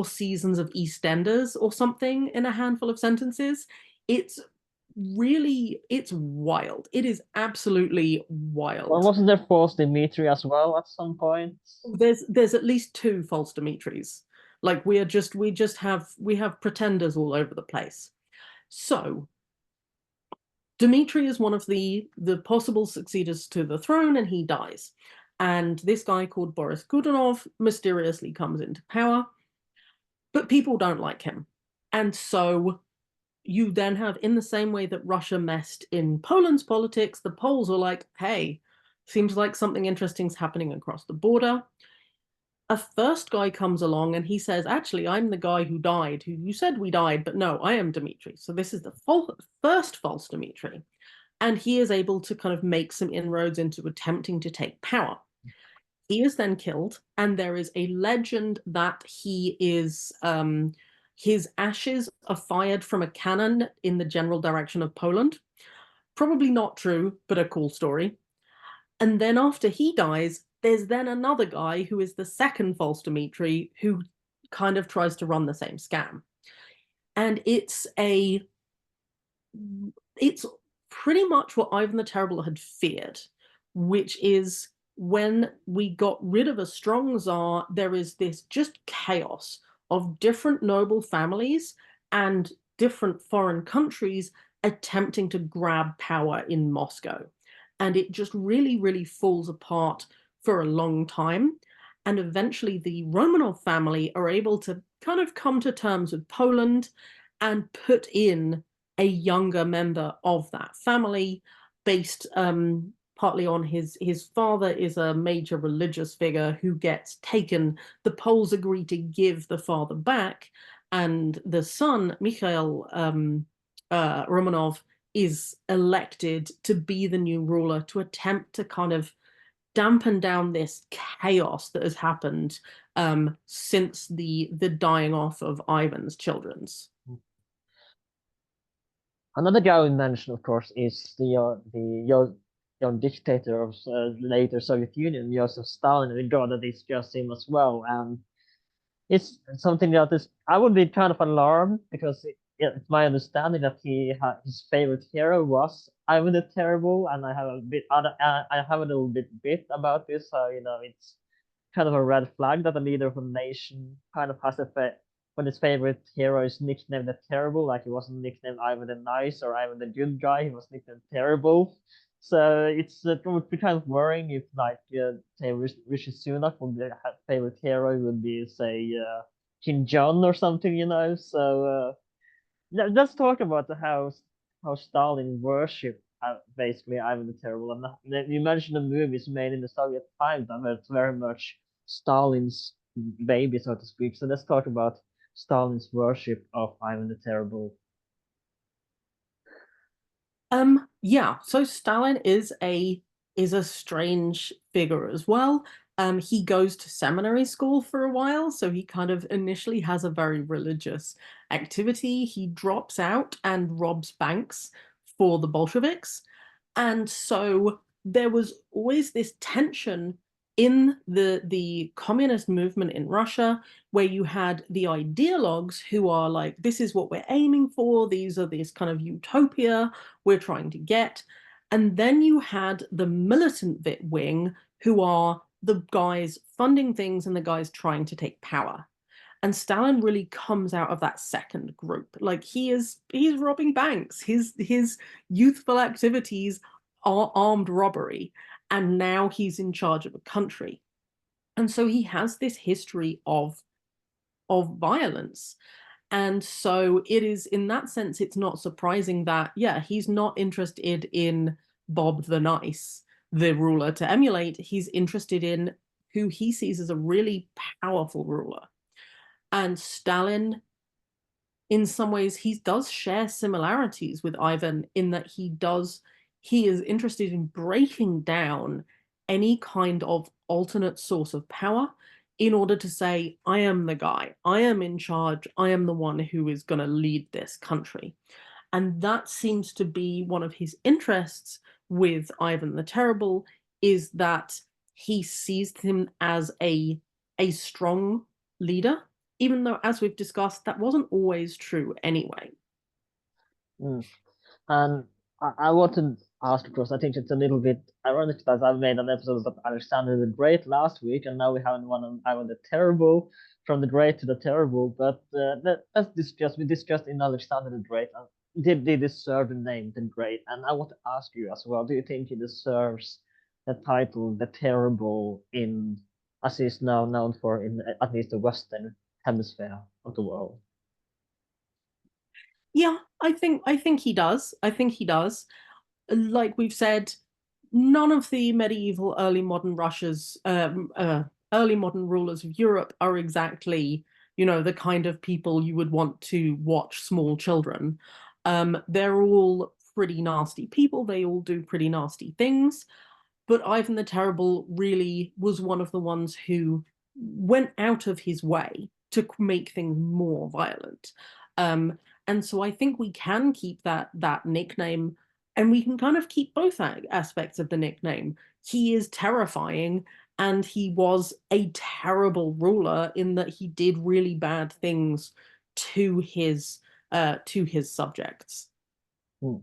seasons of EastEnders or something in a handful of sentences. It's it's wild. It is absolutely Well, wild. wasn't there false Dimitri as well at some point? There's at least two false Dimitris. Like we have pretenders all over the place. So Dmitri is one of the possible succeeders to the throne, and he dies. And this guy called Boris Godunov mysteriously comes into power, but people don't like him. And so you then have, in the same way that Russia messed in Poland's politics, the Poles are like, hey, seems like something interesting's happening across the border. A first guy comes along and he says, actually, I'm the guy who died, who you said we died, but no, I am Dmitri. So this is the first false Dmitri. And he is able to kind of make some inroads into attempting to take power. He is then killed, and there is a legend that his ashes are fired from a cannon in the general direction of Poland. Probably not true, but a cool story. And then after he dies, there's then another guy who is the second false Dmitri who kind of tries to run the same scam. And it's pretty much what Ivan the Terrible had feared, which is when we got rid of a strong czar, there is this just chaos of different noble families and different foreign countries attempting to grab power in Moscow. And it just really, really falls apart for a long time. And eventually, the Romanov family are able to kind of come to terms with Poland and put in a younger member of that family based partly on his father is a major religious figure who gets taken. The Poles agree to give the father back, and the son, Mikhail Romanov, is elected to be the new ruler to attempt to kind of dampen down this chaos that has happened since the dying off of Ivan's children's. Another guy we mentioned, of course, is young dictator of later Soviet Union, Joseph Stalin, and the god that is just him as well. And it's something that is I would be kind of alarmed because it's my understanding that his favorite hero was Ivan the Terrible, and I have a little bit about this. So it's kind of a red flag that the leader of a nation kind of has when his favorite hero is nicknamed the Terrible, like he wasn't nicknamed Ivan the Nice or Ivan the Good Guy, he was nicknamed Terrible. So it would be kind of worrying if, like, say, Rishi Sunak would be favorite hero would be, say, King John or something, So let's talk about how Stalin worshipped basically Ivan the Terrible. And you mentioned the movies made in the Soviet times, and it's very much Stalin's baby, so to speak. So let's talk about Stalin's worship of Ivan the Terrible. Yeah, so Stalin is a strange figure as well. He goes to seminary school for a while, so he kind of initially has a very religious activity. He drops out and robs banks for the Bolsheviks. And so there was always this tension in the communist movement in Russia, where you had the ideologues who are like, this is what we're aiming for, these are this kind of utopia we're trying to get. And then you had the militant wing who are the guys funding things and the guys trying to take power. And Stalin really comes out of that second group. Like he's robbing banks. His youthful activities are armed robbery, and now he's in charge of a country. And so he has this history of violence. And so it is, in that sense, it's not surprising that, yeah, he's not interested in Bob the Nice, the ruler to emulate. He's interested in who he sees as a really powerful ruler. And Stalin, in some ways, he does share similarities with Ivan in that he is interested in breaking down any kind of alternate source of power in order to say, I am the guy, I am in charge, I am the one who is going to lead this country. And that seems to be one of his interests with Ivan the Terrible, is that he sees him as a strong leader, even though, as we've discussed, that wasn't always true anyway. Mm. And I want to ask, because I think it's a little bit ironic that I made an episode about Alexander the Great last week, and now we have one on Ivan the Terrible, from the Great to the Terrible. But let's discuss. We discussed in Alexander the Great. Did they deserve the name the Great? And I want to ask you as well. Do you think he deserves the title the Terrible in, as he's now known for in at least the Western Hemisphere of the world? Yeah, I think he does. I think he does. Like we've said, none of the medieval early modern rulers of Europe are exactly, the kind of people you would want to watch small children. They're all pretty nasty people. They all do pretty nasty things. But Ivan the Terrible really was one of the ones who went out of his way to make things more violent. Um, and so I think we can keep that nickname, and we can kind of keep both aspects of the nickname. He is terrifying, and he was a terrible ruler in that he did really bad things to his subjects. Hmm.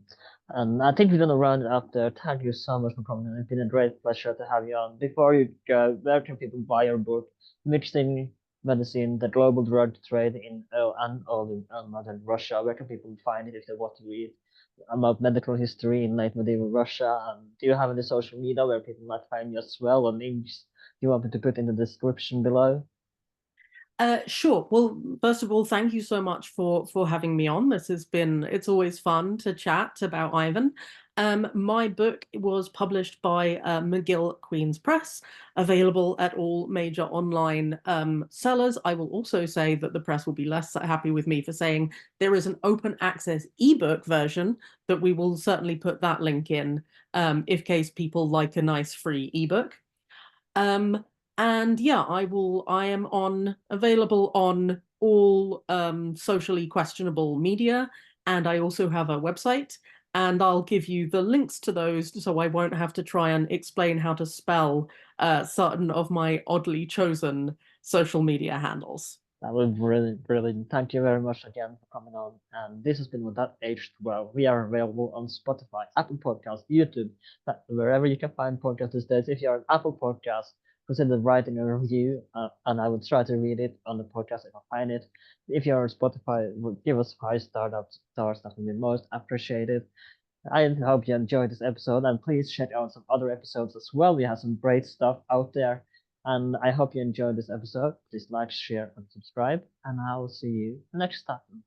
And I think we're gonna round it up there. Thank you so much for coming. It's been a great pleasure to have you on. Before you go, where can people buy your book, Mixing Medicine: The Global Drug Trade in and Early and Modern Russia? Where can people find it if they want to read about medical history in late medieval Russia? And do you have any social media where people might find you as well, or links you want me to put in the description below? Sure. Well, first of all, thank you so much for having me on. It's always fun to chat about Ivan. My book was published by McGill Queen's Press, available at all major online sellers. I will also say that the press will be less happy with me for saying there is an open access ebook version that we will certainly put that link in, if case people like a nice free ebook. Um, and yeah, I am available on all socially questionable media, and I also have a website, and I'll give you the links to those so I won't have to try and explain how to spell certain of my oddly chosen social media handles. That was brilliant, brilliant. Thank you very much again for coming on. And this has been With That Aged Well. We are available on Spotify, Apple Podcasts, YouTube, wherever you can find podcasts these days. If you're an Apple Podcast, consider writing a review, and I will try to read it on the podcast if I find it. If you're on Spotify, give us 5 stars. That would be most appreciated. I hope you enjoyed this episode, and please check out some other episodes as well. We have some great stuff out there, and I hope you enjoyed this episode. Please like, share, and subscribe, and I will see you next time.